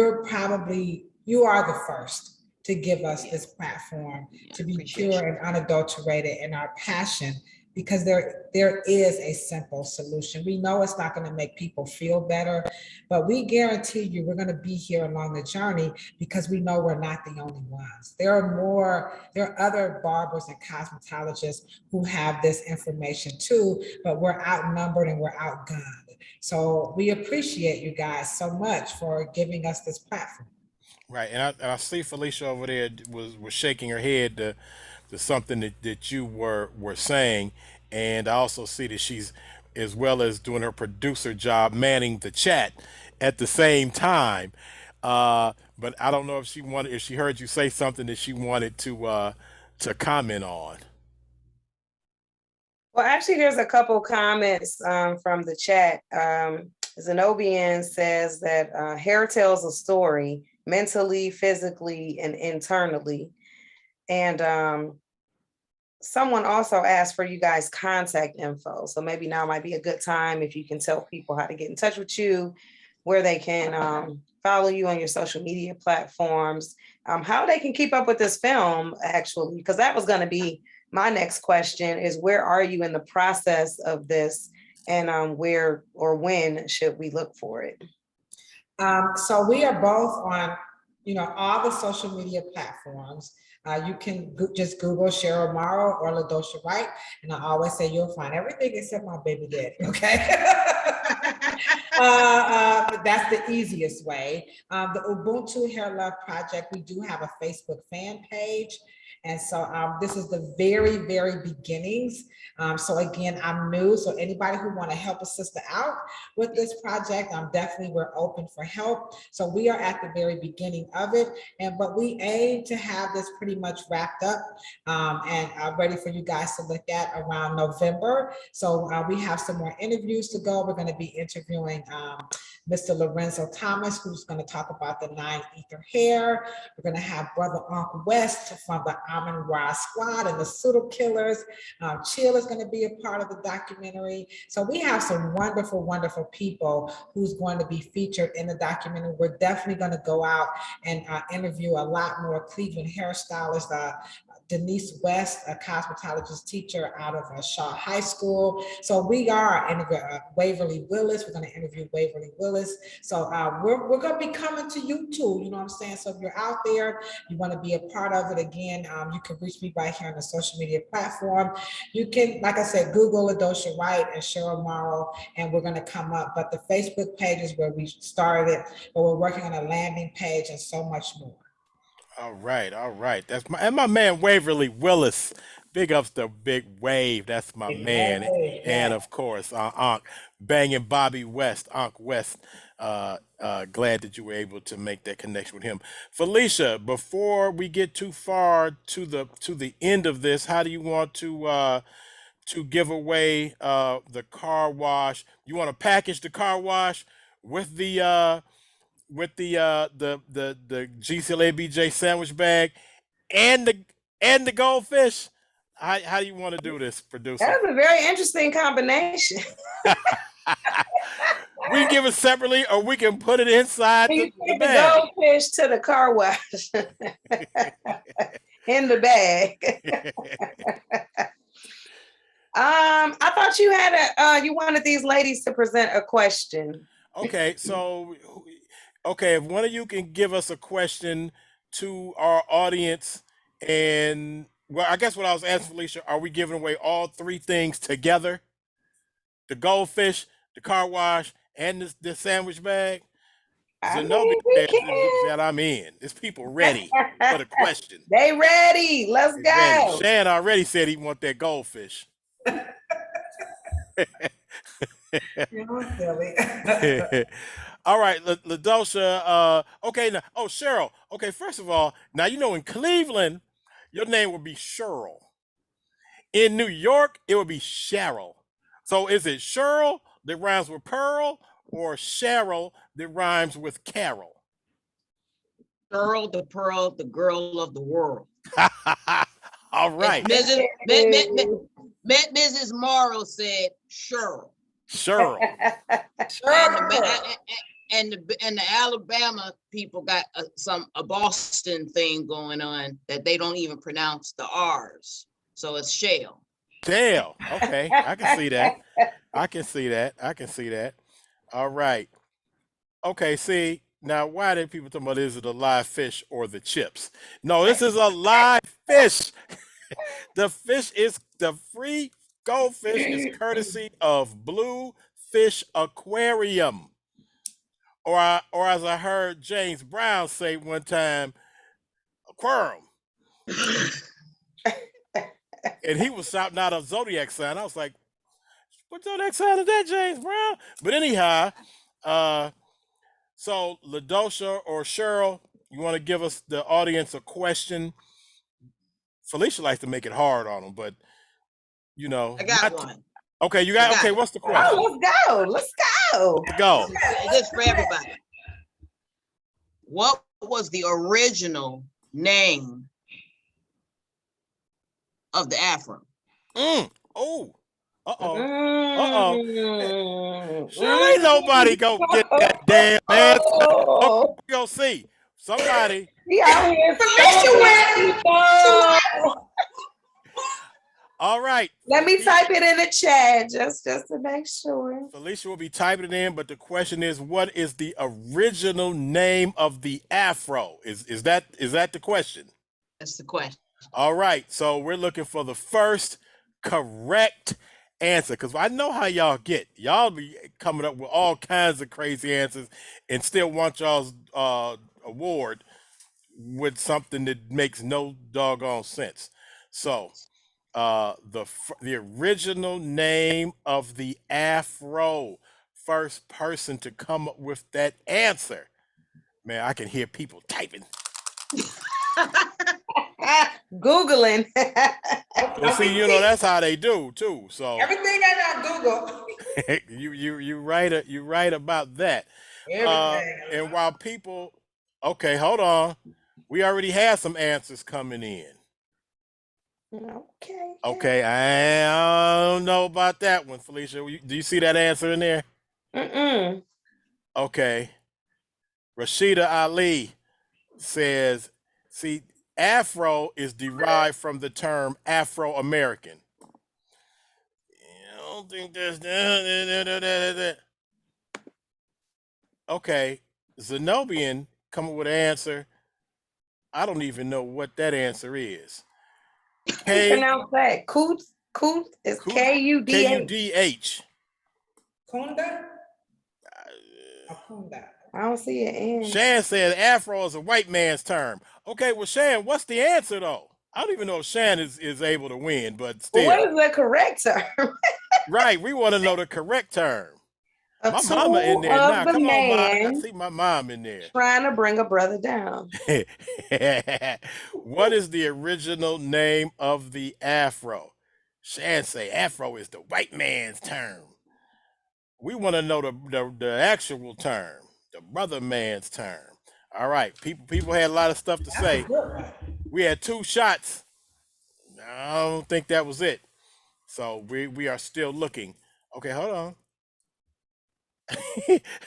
are the first to give us this platform to be pure and unadulterated in our passion, because there is a simple solution. We know it's not going to make people feel better, but we guarantee you we're going to be here along the journey, because we know we're not the only ones. There are other barbers and cosmetologists who have this information too, but we're outnumbered and we're outgunned. So we appreciate you guys so much for giving us this platform. Right, and I see Felicia over there was shaking her head to something that you were saying, and I also see that she's, as well as doing her producer job, manning the chat at the same time. But I don't know if she heard you say something that she wanted to comment on. Well, actually, there's a couple comments from the chat. Zenobian says that hair tells a story, mentally, physically, and internally. And someone also asked for you guys' contact info. So maybe now might be a good time if you can tell people how to get in touch with you, where they can follow you on your social media platforms, how they can keep up with this film, actually, because that was going to be my next question, is where are you in the process of this, and where or when should we look for it? So we are both on, all the social media platforms. You can just Google Cheryl Morrow or Ladosha Wright, and I always say you'll find everything except my baby daddy, okay? But that's the easiest way. The Ubuntu Hair Love Project, we do have a Facebook fan page. And so this is the very, very beginnings. So again, I'm new. So anybody who want to help a sister out with this project, we're open for help. So we are at the very beginning of it. But we aim to have this pretty much wrapped up and ready for you guys to look at around November. So we have some more interviews to go. We're going to be interviewing Mr. Lorenzo Thomas, who's going to talk about the 9 Ether hair. We're going to have Brother Uncle West from the Amin Ra Squad and the Pseudo Killers. Chill is going to be a part of the documentary. So we have some wonderful, wonderful people who's going to be featured in the documentary. We're definitely going to go out and interview a lot more Cleveland hairstylists. Denise West, a cosmetologist teacher out of Shaw High School. So we are interviewing Waverly Willis. We're going to interview Waverly Willis. So we're going to be coming to you too. You know what I'm saying? So if you're out there, you want to be a part of it, again, you can reach me right here on the social media platform. You can, like I said, Google Ladosha Wright and Cheryl Morrow, and we're going to come up. But the Facebook page is where we started it, but we're working on a landing page and so much more. All right. That's my man Waverly Willis. Big ups to Big Wave. That's my man. And of course, Unc banging Bobby West, Unc West. Glad that you were able to make that connection with him. Felicia, before we get too far to the end of this, how do you want to give away the car wash? You want to package the car wash with the GCLABJ sandwich bag and the goldfish? How do you want to do this, producer? That's a very interesting combination. We can give it separately, or we can put it inside the bag. The goldfish to the car wash in the bag. I thought you had you wanted these ladies to present a question. Okay, so if one of you can give us a question to our audience, and well, I guess what I was asking Felicia, are we giving away all 3 things together? The goldfish, the car wash, and the sandwich bag? I Zenobia mean, we said I'm in. There's people ready for the can. question. They ready. Let's They ready. go. Shan already said he want that goldfish. You're silly. All right, Ladosha. Okay, now, oh, Cheryl. Okay, first of all, now you know in Cleveland, your name would be Cheryl. In New York, it would be Cheryl. So is it Cheryl that rhymes with Pearl or Cheryl that rhymes with Carol? Girl, the pearl, the girl of the world. All right. Mrs. Morrow said Cheryl. Cheryl. And the Alabama people got a Boston thing going on that they don't even pronounce the R's. So it's Shell. Damn. Okay. I can see that. I can see that. I can see that. All right. Okay. See, now why did people talk about is it a live fish or the chips? No, this is a live fish. The fish is the free goldfish is courtesy of Blue Fish Aquarium. Or as I heard James Brown say one time, aquarium. And he was shouting out a zodiac sign. I was like, what zodiac sign is that, James Brown? But anyhow, so Ladosha or Cheryl, you want to give us the audience a question? Felicia likes to make it hard on them, but you know. I got one. Okay, you got okay. What's the question? Oh, let's go. Let's go. Let's go. This for everybody. What was the original name of the afro? Oh. Sure ain't nobody go get that damn answer. Oh. We gonna see. Somebody. We out here. All right. Let me type it in the chat just to make sure. Felicia will be typing it in, but the question is, what is the original name of the afro? Is that the question? That's the question. All right. So we're looking for the first correct answer, because I know how y'all get. Y'all be coming up with all kinds of crazy answers and still want y'all's award with something that makes no doggone sense. So the original name of the afro, first person to come up with that answer. Man, I can hear people typing. Googling. Well, see, you know that's how they do too. So Everything I know Google. you right about that. Everything. And while people, okay, hold on, we already had some answers coming in. Okay, I don't know about that one, Felicia. Do you see that answer in there? Okay. Rashida Ali says, see, Afro is derived from the term Afro-American. I don't think there's that. Okay, Zenobian coming with an answer. I don't even know what that answer is. Pronounce that. Coot is K-U-D-H. K-U-D-H. Kunda? Kunda. I don't see it in. Shan said Afro is a white man's term. Okay, well, Shan, what's the answer though? I don't even know if Shan is able to win, but still. What is the correct term? Right, we want to know the correct term. My mama in there now. Come on, Mom. I see my mom in there. Trying to bring a brother down. What is the original name of the afro? Shan say Afro is the white man's term. We want to know the actual term, the brother man's term. All right, people had a lot of stuff to say. We had 2 shots. I don't think that was it. So we are still looking. Okay, hold on.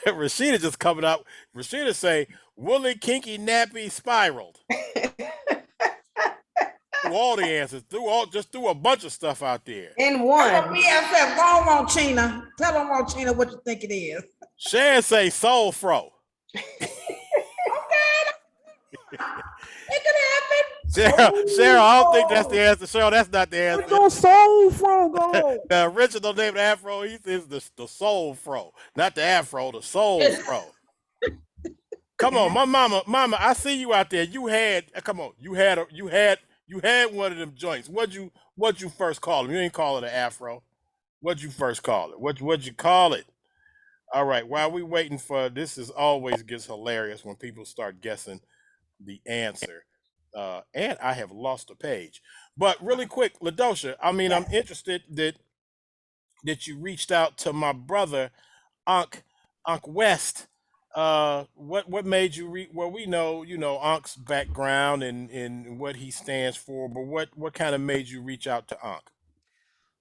Rashida just coming up. Rashida say Willie kinky nappy spiraled. Threw all the answers. Just threw a bunch of stuff out there. In one. BFF, go on, China. Tell them on China what you think it is. Shan say soul fro. It could happen. Cheryl, I don't think that's the answer. Cheryl, that's not the answer. Where's your soul fro go? The original name of the afro is the soul fro, not the afro, the soul fro. Come on, my mama, I see you out there. You had, come on, you had one of them joints. What'd you first call it? You ain't call it an afro. What'd you first call it? What'd you call it? All right, while we waiting for this, is always gets hilarious when people start guessing the answer. And I have lost a page. But really quick, Ladosha, I mean, I'm interested that you reached out to my brother, Unc West. What made you well, we know, Unc's background and what he stands for, but what kind of made you reach out to Unc?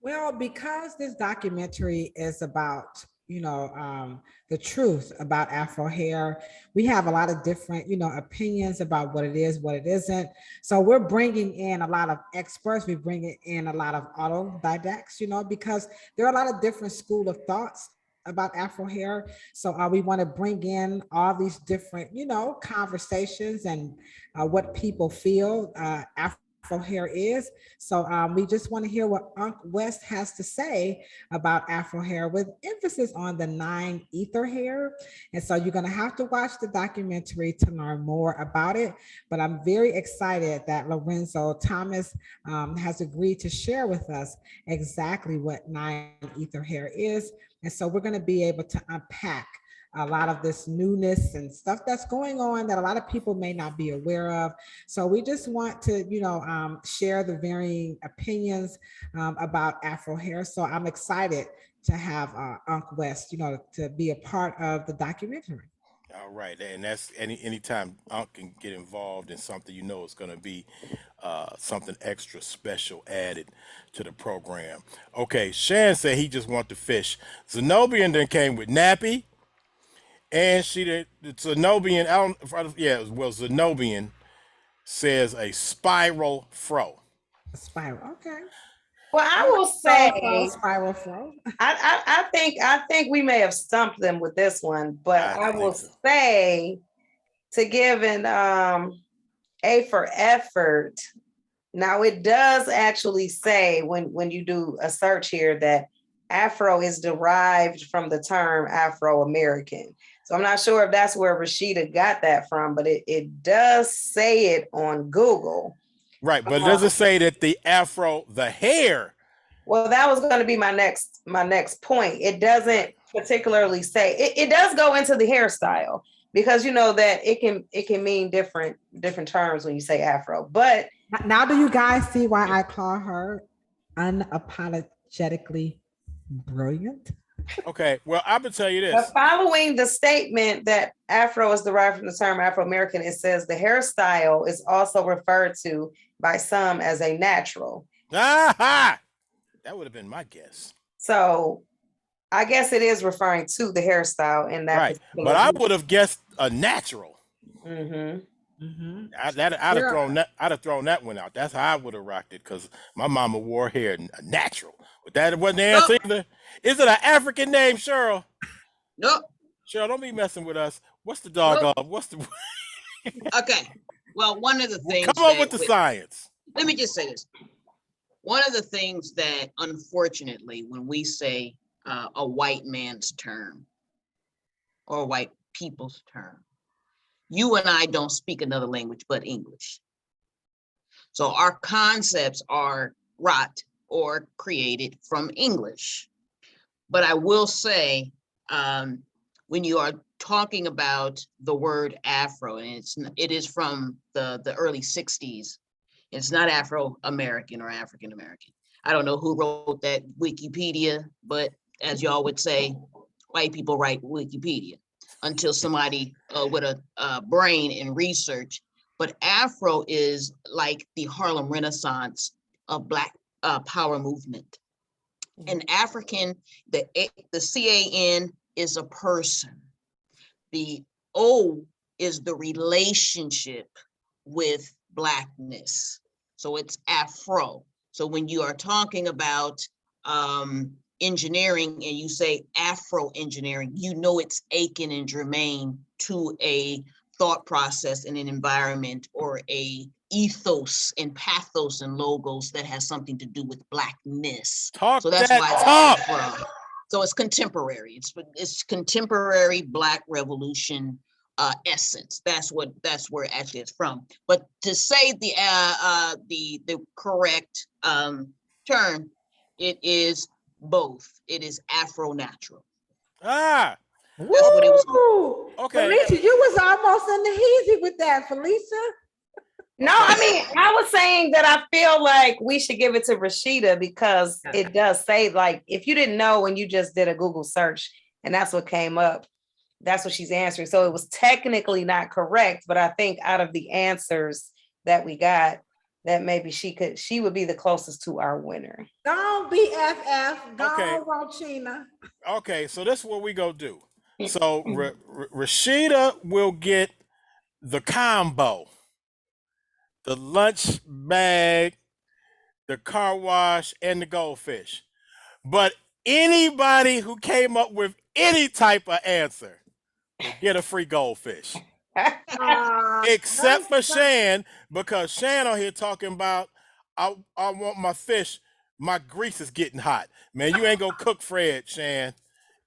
Well, because this documentary is about, the truth about Afro hair, we have a lot of different, opinions about what it is, what it isn't. So we're bringing in a lot of experts. We're bringing in a lot of autodidacts, because there are a lot of different school of thoughts about Afro hair. So we want to bring in all these different, conversations and what people feel Afro hair is. So we just want to hear what Unc West has to say about Afro hair, with emphasis on the 9 ether hair. And so you're going to have to watch the documentary to learn more about it. But I'm very excited that Lorenzo Thomas has agreed to share with us exactly what 9 ether hair is. And so we're going to be able to unpack a lot of this newness and stuff that's going on that a lot of people may not be aware of. So we just want to, share the varying opinions about Afro hair. So I'm excited to have Unc West, to be a part of the documentary. All right, and that's anytime Unc can get involved in something, it's going to be something extra special added to the program. Okay, Shan said he just want to fish. Zenobian then came with Nappy, and she did Zenobian. Zenobian says a spiral fro. A spiral, okay. Well, I will say, spiral fro. I think we may have stumped them with this one, but I will say, to give an A for effort. Now it does actually say when you do a search here that Afro is derived from the term Afro-American. So I'm not sure if that's where Rashida got that from, but it does say it on Google. Right, but it doesn't say that the hair. Well, that was going to be my next point. It doesn't particularly say, it does go into the hairstyle, because that it can mean different terms when you say Afro. But now do you guys see why I call her unapologetically brilliant? Okay, well, I would tell you this. But following the statement that Afro is derived from the term Afro-American, it says the hairstyle is also referred to by some as a natural. That would have been my guess. So I guess it is referring to the hairstyle in that. Right, but I would have guessed a natural. Mm-hmm. Mm-hmm. I'd have thrown that one out. That's how I would have rocked it, because my mama wore hair natural. But that wasn't the answer either. Is it an African name, Cheryl? Nope. Cheryl, don't be messing with us. What's the dog? What's the? Okay. Well, one of the things. Come on with the science. Let me just say this. One of the things that, unfortunately, when we say a white man's term or white people's term, you and I don't speak another language but English. So our concepts are wrought or created from English. But I will say, when you are talking about the word Afro, and it is from the early 60s, it's not Afro-American or African-American. I don't know who wrote that Wikipedia, but as y'all would say, white people write Wikipedia until somebody with a brain and research. But Afro is like the Harlem Renaissance of Black power movement. And African, the CAN is a person. The O is the relationship with Blackness. So it's Afro. So when you are talking about engineering and you say Afro engineering, it's akin and germane to a thought process in an environment or a ethos and pathos and logos that has something to do with Blackness. So that's why it's Afro. So it's contemporary. It's contemporary Black revolution essence. That's where actually it's from. But to say the correct term, it is both. It is Afro natural. Ah, That's what it was. okay. Felicia, you was almost in the heezy with that, Felicia. No, I mean, I was saying that I feel like we should give it to Rashida because it does say, like, if you didn't know when you just did a Google search and that's what came up, that's what she's answering. So it was technically not correct, but I think out of the answers that we got, that maybe she would be the closest to our winner. Don't BFF. Go Okay. Rochina. Okay, so this is what we go do. So Rashida will get the combo, the lunch bag, the car wash, and the goldfish. But anybody who came up with any type of answer will get a free goldfish. Except for Shan, because Shan on here talking about, I want my fish, my grease is getting hot. Man, you ain't gonna cook Fred, Shan.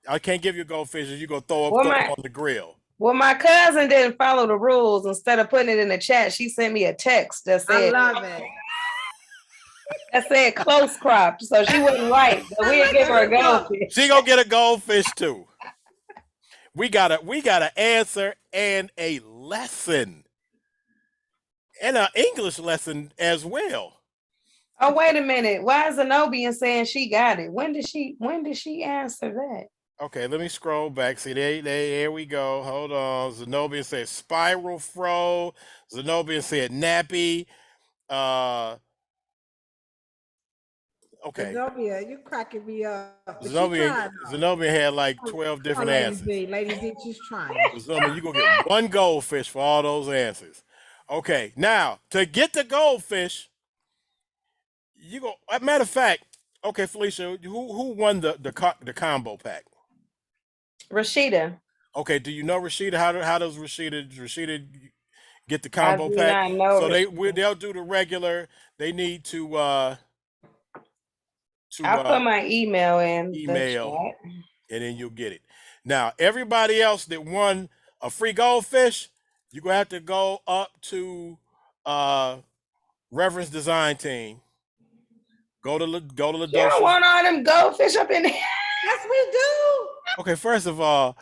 I can't give you goldfish if you gonna throw them on the grill. Well, my cousin didn't follow the rules. Instead of putting it in the chat, she sent me a text that said, I love it. That said close cropped, so she wasn't right, but we'll give her a goldfish. She gonna get a goldfish too. We got an answer and a lesson. And an English lesson as well. Oh, wait a minute. Why is Zenobian saying she got it? When did she answer that? Okay, let me scroll back. See, there we go. Hold on. Zenobian said spiral fro. Zenobian said nappy. Okay. Zenobia, you cracking me up. Zenobia had like 12 different answers. Lady D, she's trying. Zenobia, you gonna get one goldfish for all those answers. Okay, now to get the goldfish, you go. Matter of fact, okay, Felicia, who won the combo pack? Rashida. Okay, do you know Rashida? How does Rashida get the combo pack? So they'll do the regular. They need to I'll put my email in the chat. And then you'll get it. Now, everybody else that won a free goldfish, you're gonna have to go up to Reverence Design Team. Go to Ladosha. You don't want all them goldfish up in there. Yes, we do. Okay, first of all,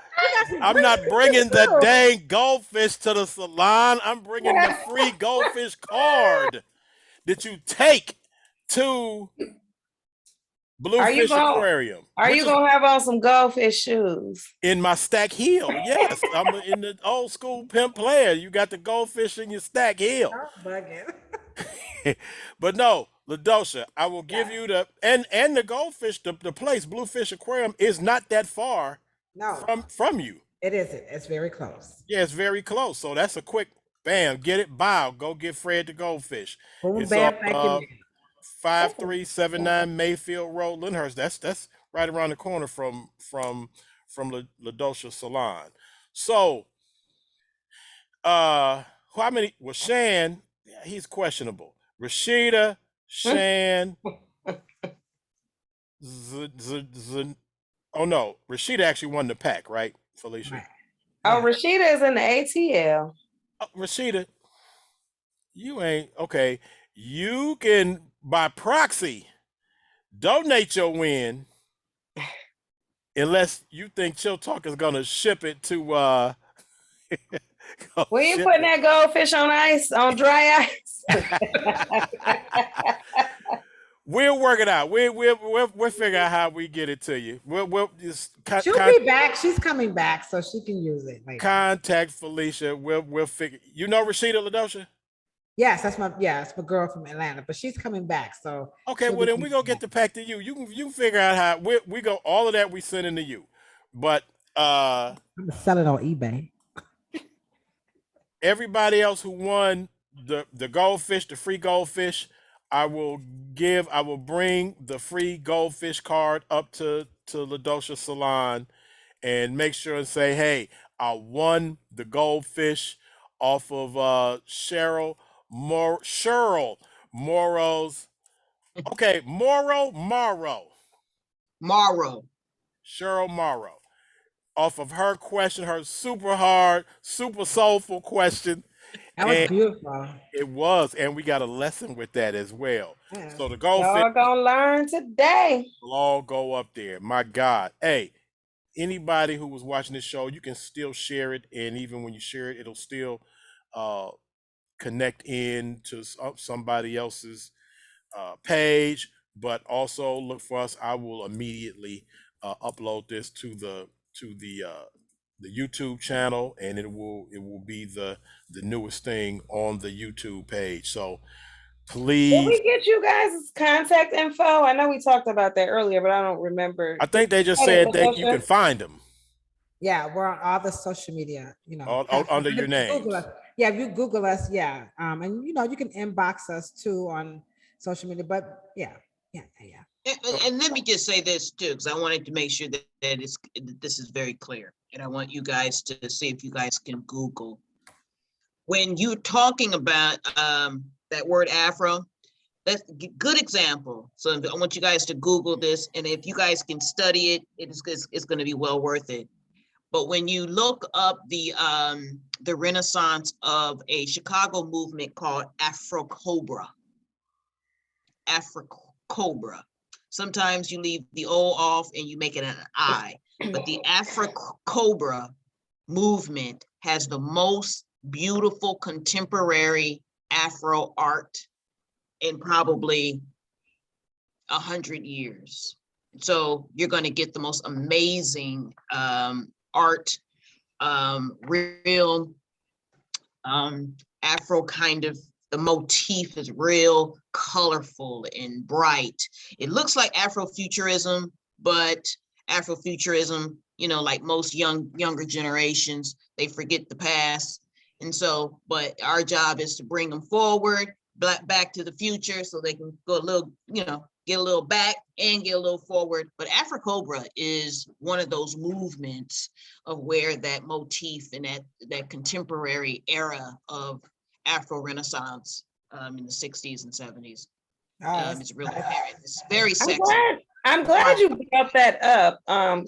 I'm not bringing the dang goldfish to the salon. I'm bringing the free goldfish card that you take to Bluefish Aquarium. Are you gonna have on some goldfish shoes? In my stack heel, yes. I'm in the old school pimp player. You got the goldfish in your stack heel. But no, Ladosha, I will give you the and the goldfish, the place, Bluefish Aquarium, is not that far from you. It isn't. It's very close. Yeah, it's very close. So that's a quick bam, get it, bow, go get Fred the goldfish. Boom, it's bam, up, 5379 Mayfield Road, Lyndhurst. That's right around the corner from Ladosha Salon. So how many? Well, Shan, he's questionable. Rashida, Shan, oh no, Rashida actually won the pack, right, Felicia? Right. Oh, Rashida is in the ATL. Oh, Rashida, you ain't okay. You can, by proxy, donate your win, unless you think ChillTalk is gonna ship it to. When you putting that goldfish on ice, on dry ice? We'll work it out. We'll figure out how we get it to you. We'll just she'll be back. She's coming back, so she can use it later. Contact Felicia. We'll figure. You know Rashida Ladosha? Yes, that's my girl from Atlanta, but she's coming back. So okay, well then we gonna get the pack to you. You can figure out how we go. All of that we sending to you, but I'm gonna sell it on eBay. Everybody else who won the goldfish, the free goldfish, I will bring the free goldfish card up to Ladosha Salon and make sure and say, hey, I won the goldfish off of Cheryl Morrow's. Okay, Morrow. Morrow. Cheryl Morrow. off of her question, her super hard, super soulful question. That was And beautiful. it was, and we got a lesson with that as well. Yeah. So the goldfish Y'all gonna learn today. will all go up there. My God. Hey, anybody who was watching this show, you can still share it. And even when you share it, it'll still uh, connect in to somebody else's page. But also look for us. I will immediately upload this to the YouTube channel, and it will be the newest thing on the YouTube page. So Did please, we get you guys' contact info? I know we talked about that earlier, but I don't remember. I think they just Hey, said that you Ladosha? can find them Yeah, we're on all the social media, under platforms. your If you Google names. us, yeah, if you Google us, yeah. And you can inbox us too on social media, but yeah. And let me just say this too, because I wanted to make sure that this is very clear. And I want you guys to see if you guys can Google. When you're talking about that word Afro, that's a good example. So I want you guys to Google this, and if you guys can study it, it's going to be well worth it. But when you look up the renaissance of a Chicago movement called Afro Cobra, sometimes you leave the O off and you make it an I, but the Afro Cobra movement has the most beautiful contemporary Afro art in probably 100 years. So you're going to get the most amazing art, real Afro kind of, the motif is real colorful and bright. It looks like Afrofuturism, but Afrofuturism, like most younger generations, they forget the past. And so, but our job is to bring them forward, back to the future, so they can go a little, get a little back and get a little forward. But Afro-Cobra is one of those movements of where that motif and that contemporary era of Afro-Renaissance in the 60s and 70s. It's really it's very sexy. I'm glad you brought that up.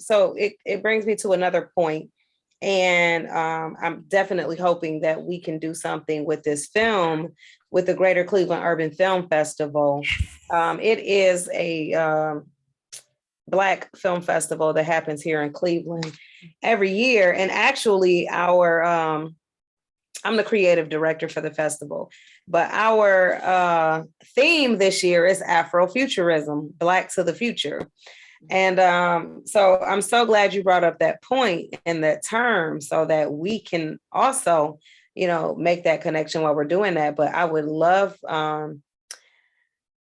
So it brings me to another point. And I'm definitely hoping that we can do something with this film with the Greater Cleveland Urban Film Festival. It is a Black film festival that happens here in Cleveland every year. And actually I'm the creative director for the festival, but our theme this year is Afrofuturism, Black to the Future. And so I'm so glad you brought up that point and that term so that we can also, make that connection while we're doing that. But I would love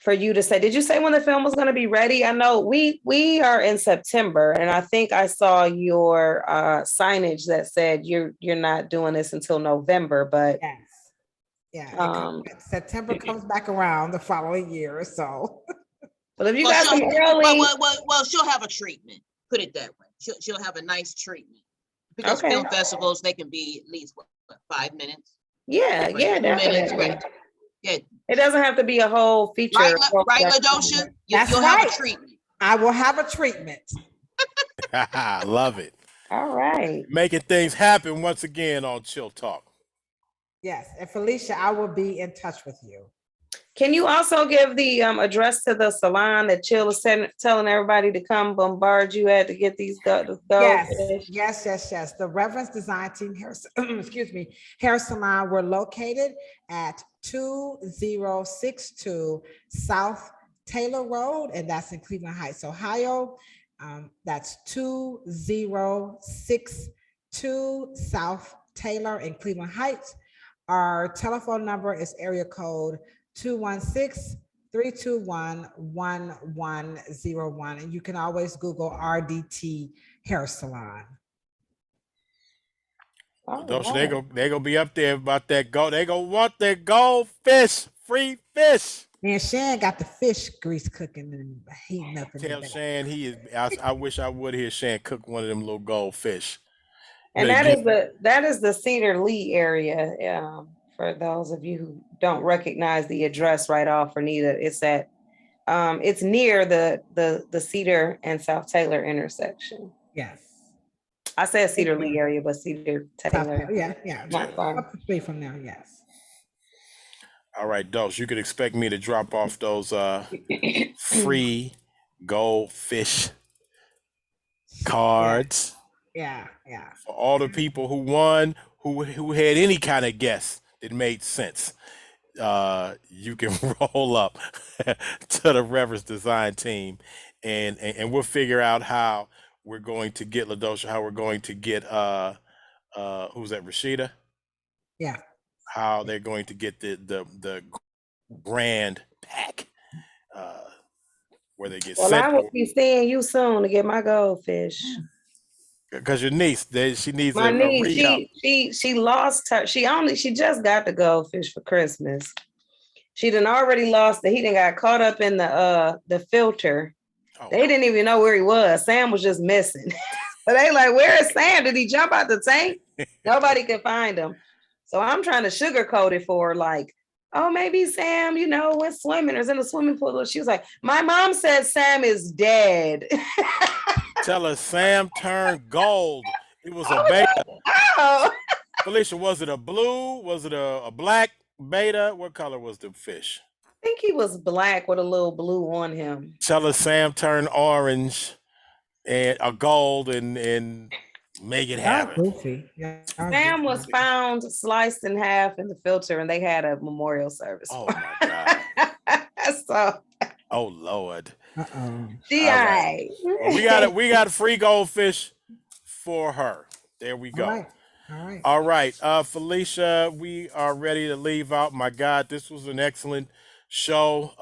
for you to say, did you say when the film was going to be ready? I know we are in September, and I think I saw your signage that said you're not doing this until November, but Yes. Yeah. September comes back around the following year or so. Well, if you got some early, well, she'll have a treatment. Put it that way. She'll have a nice treatment, because film festivals, they can be at least what, 5 minutes. Yeah, minutes, right? Yeah. It doesn't have to be a whole feature. Right, Ladosha? That's you'll right. have a treatment. I will have a treatment. Love it. All right. Making things happen once again on Chill Talk. Yes, and Felicia, I will be in touch with you. Can you also give the address to the salon that Chill is telling everybody to come bombard you at to get these Yes. The Reverence Design Team hair, hair salon. We're located at 2062 South Taylor Road, and that's in Cleveland Heights, Ohio. That's 2062 South Taylor in Cleveland Heights. Our telephone number is area code 216-321-1101. And you can always Google RDT Hair Salon. They're gonna be up there about that gold. They gonna want that goldfish, free fish. Man, Shan got the fish grease cooking and heating up. Tell Shan he is. I wish I would hear Shan cook one of them little goldfish. And that is the Cedar Lee area. For those of you who don't recognize the address right off, Renita, it's at it's near the Cedar and South Taylor intersection. Yes. I said Cedar Lee area, but Cedar Taylor. Yeah. Not far. Up the street from there, yes. All right, Dose, you could expect me to drop off those free goldfish cards Yeah. for all the people who won, who had any kind of guess that made sense. You can roll up to the Reverence Design team, and we'll figure out how we're going to get Ladosha, how we're going to get who's that, Rashida? Yeah. How they're going to get the grand pack, where they get Well, sent. I will be seeing you soon to get my goldfish. Because your niece, she needs My a niece, re-up. she lost her. She just got the goldfish for Christmas. She done already lost it. He done got caught up in the filter. Oh, They didn't even know where he was. Sam was just missing. So they like, where is Sam? Did he jump out the tank? Nobody could find him. So I'm trying to sugarcoat it for her, like, oh, maybe Sam, went swimming or is in the swimming pool. She was like, my mom said Sam is dead. tell her Sam turned gold. It was a beta. Oh. Felicia, was it a blue? Was it a black beta? What color was the fish? I think he was black with a little blue on him. Tell her Sam turned orange and a gold and make it happen. Goofy. Yeah. Sam was found sliced in half in the filter, and they had a memorial service. Oh my God. So. Oh Lord. Uh-oh. She right. Well, we got free goldfish for her. There we go. All right. Felicia, we are ready to leave out. My God, this was an excellent show.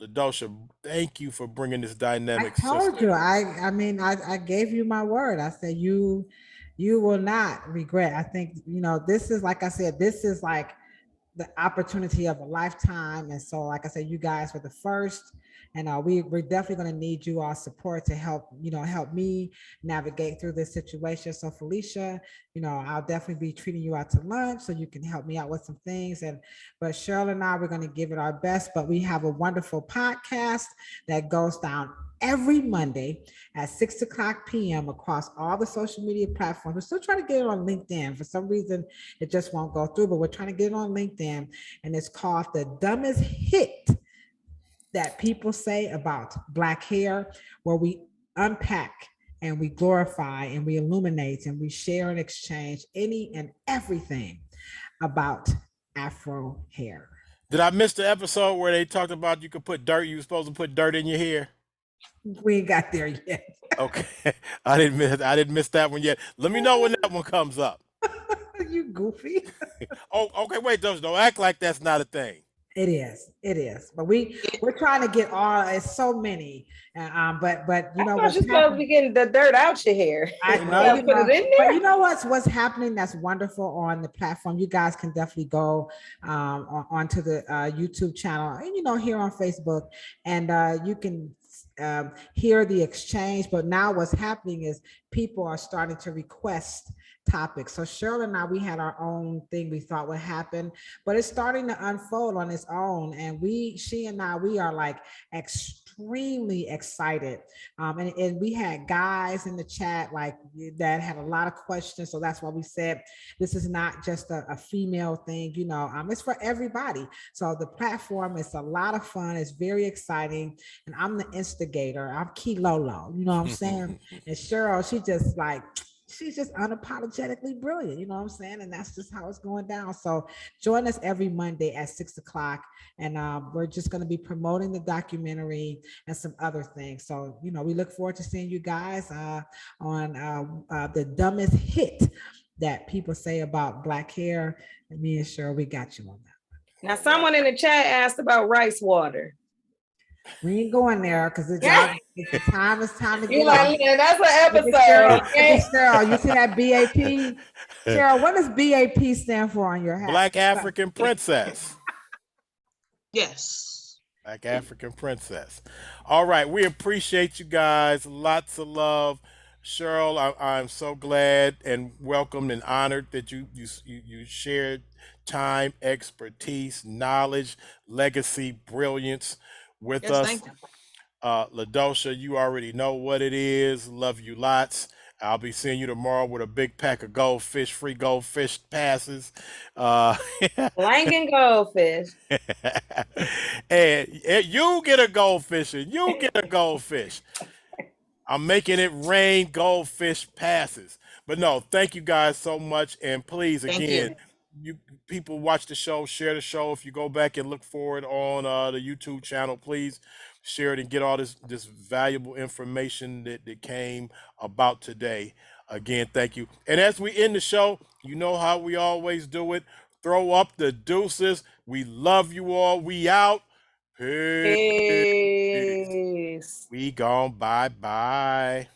Ladosha, thank you for bringing this dynamic. I told you. I gave you my word. I said you will not regret. I think this is, like I said, this is like the opportunity of a lifetime. And so, like I said, you guys were the first, and we're definitely going to need you all support to help me navigate through this situation. So Felicia, I'll definitely be treating you out to lunch so you can help me out with some things. But Cheryl and I, we're going to give it our best, but we have a wonderful podcast that goes down every Monday at 6:00 p.m. across all the social media platforms. We're still trying to get it on LinkedIn. For some reason, it just won't go through, but we're trying to get it on LinkedIn. And it's called The Dumbest Hit That People Say About Black Hair, where we unpack and we glorify and we illuminate and we share and exchange any and everything about Afro hair. Did I miss the episode where they talked about you were supposed to put dirt in your hair? We ain't got there yet. Okay. I didn't miss that one yet. Let me know when that one comes up. You goofy. Oh, okay. Wait, don't act like that's not a thing. It is. But we're trying to get it's so many. But you're supposed to be getting the dirt out your hair. I know. Put it in there. But you know what's happening that's wonderful on the platform. You guys can definitely go onto the YouTube channel and here on Facebook, and you can hear the exchange. But now what's happening is people are starting to request topics. So Cheryl and I, we had our own thing we thought would happen, but it's starting to unfold on its own. And she and I, we are like extremely excited. And we had guys in the chat like that had a lot of questions. So that's why we said this is not just a female thing, it's for everybody. So the platform is a lot of fun. It's very exciting. And I'm the instigator. I'm Key Lolo, you know what I'm saying? And Cheryl, she's just unapologetically brilliant, you know what I'm saying? And that's just how it's going down. So join us every Monday at 6:00. And we're just going to be promoting the documentary and some other things. So, we look forward to seeing you guys on The Dumbest Hit That People Say About Black Hair. And me and Cheryl, we got you on that. Now, someone in the chat asked about rice water. We ain't going there because it's time to get that's an episode. Cheryl, you see that BAP? Cheryl, what does BAP stand for on your hat? Black African Princess. Yes. Black African Princess. All right. We appreciate you guys. Lots of love. Cheryl, I'm so glad and welcomed and honored that you shared time, expertise, knowledge, legacy, brilliance with us. Thank you. Ladosha, you already know what it is. Love you lots. I'll be seeing you tomorrow with a big pack of goldfish, free goldfish passes. Blanking goldfish. And you get a goldfish and you get a goldfish. I'm making it rain goldfish passes. But no, thank you guys so much. And please, Thank again, you. you people watch the show, share the show. If you go back and look for it on the YouTube channel, please share it and get all this valuable information that came about today. Again, thank you. And as we end the show, you know how we always do it. Throw up the deuces. We love you all. We out. Peace. Peace. We gone. Bye bye.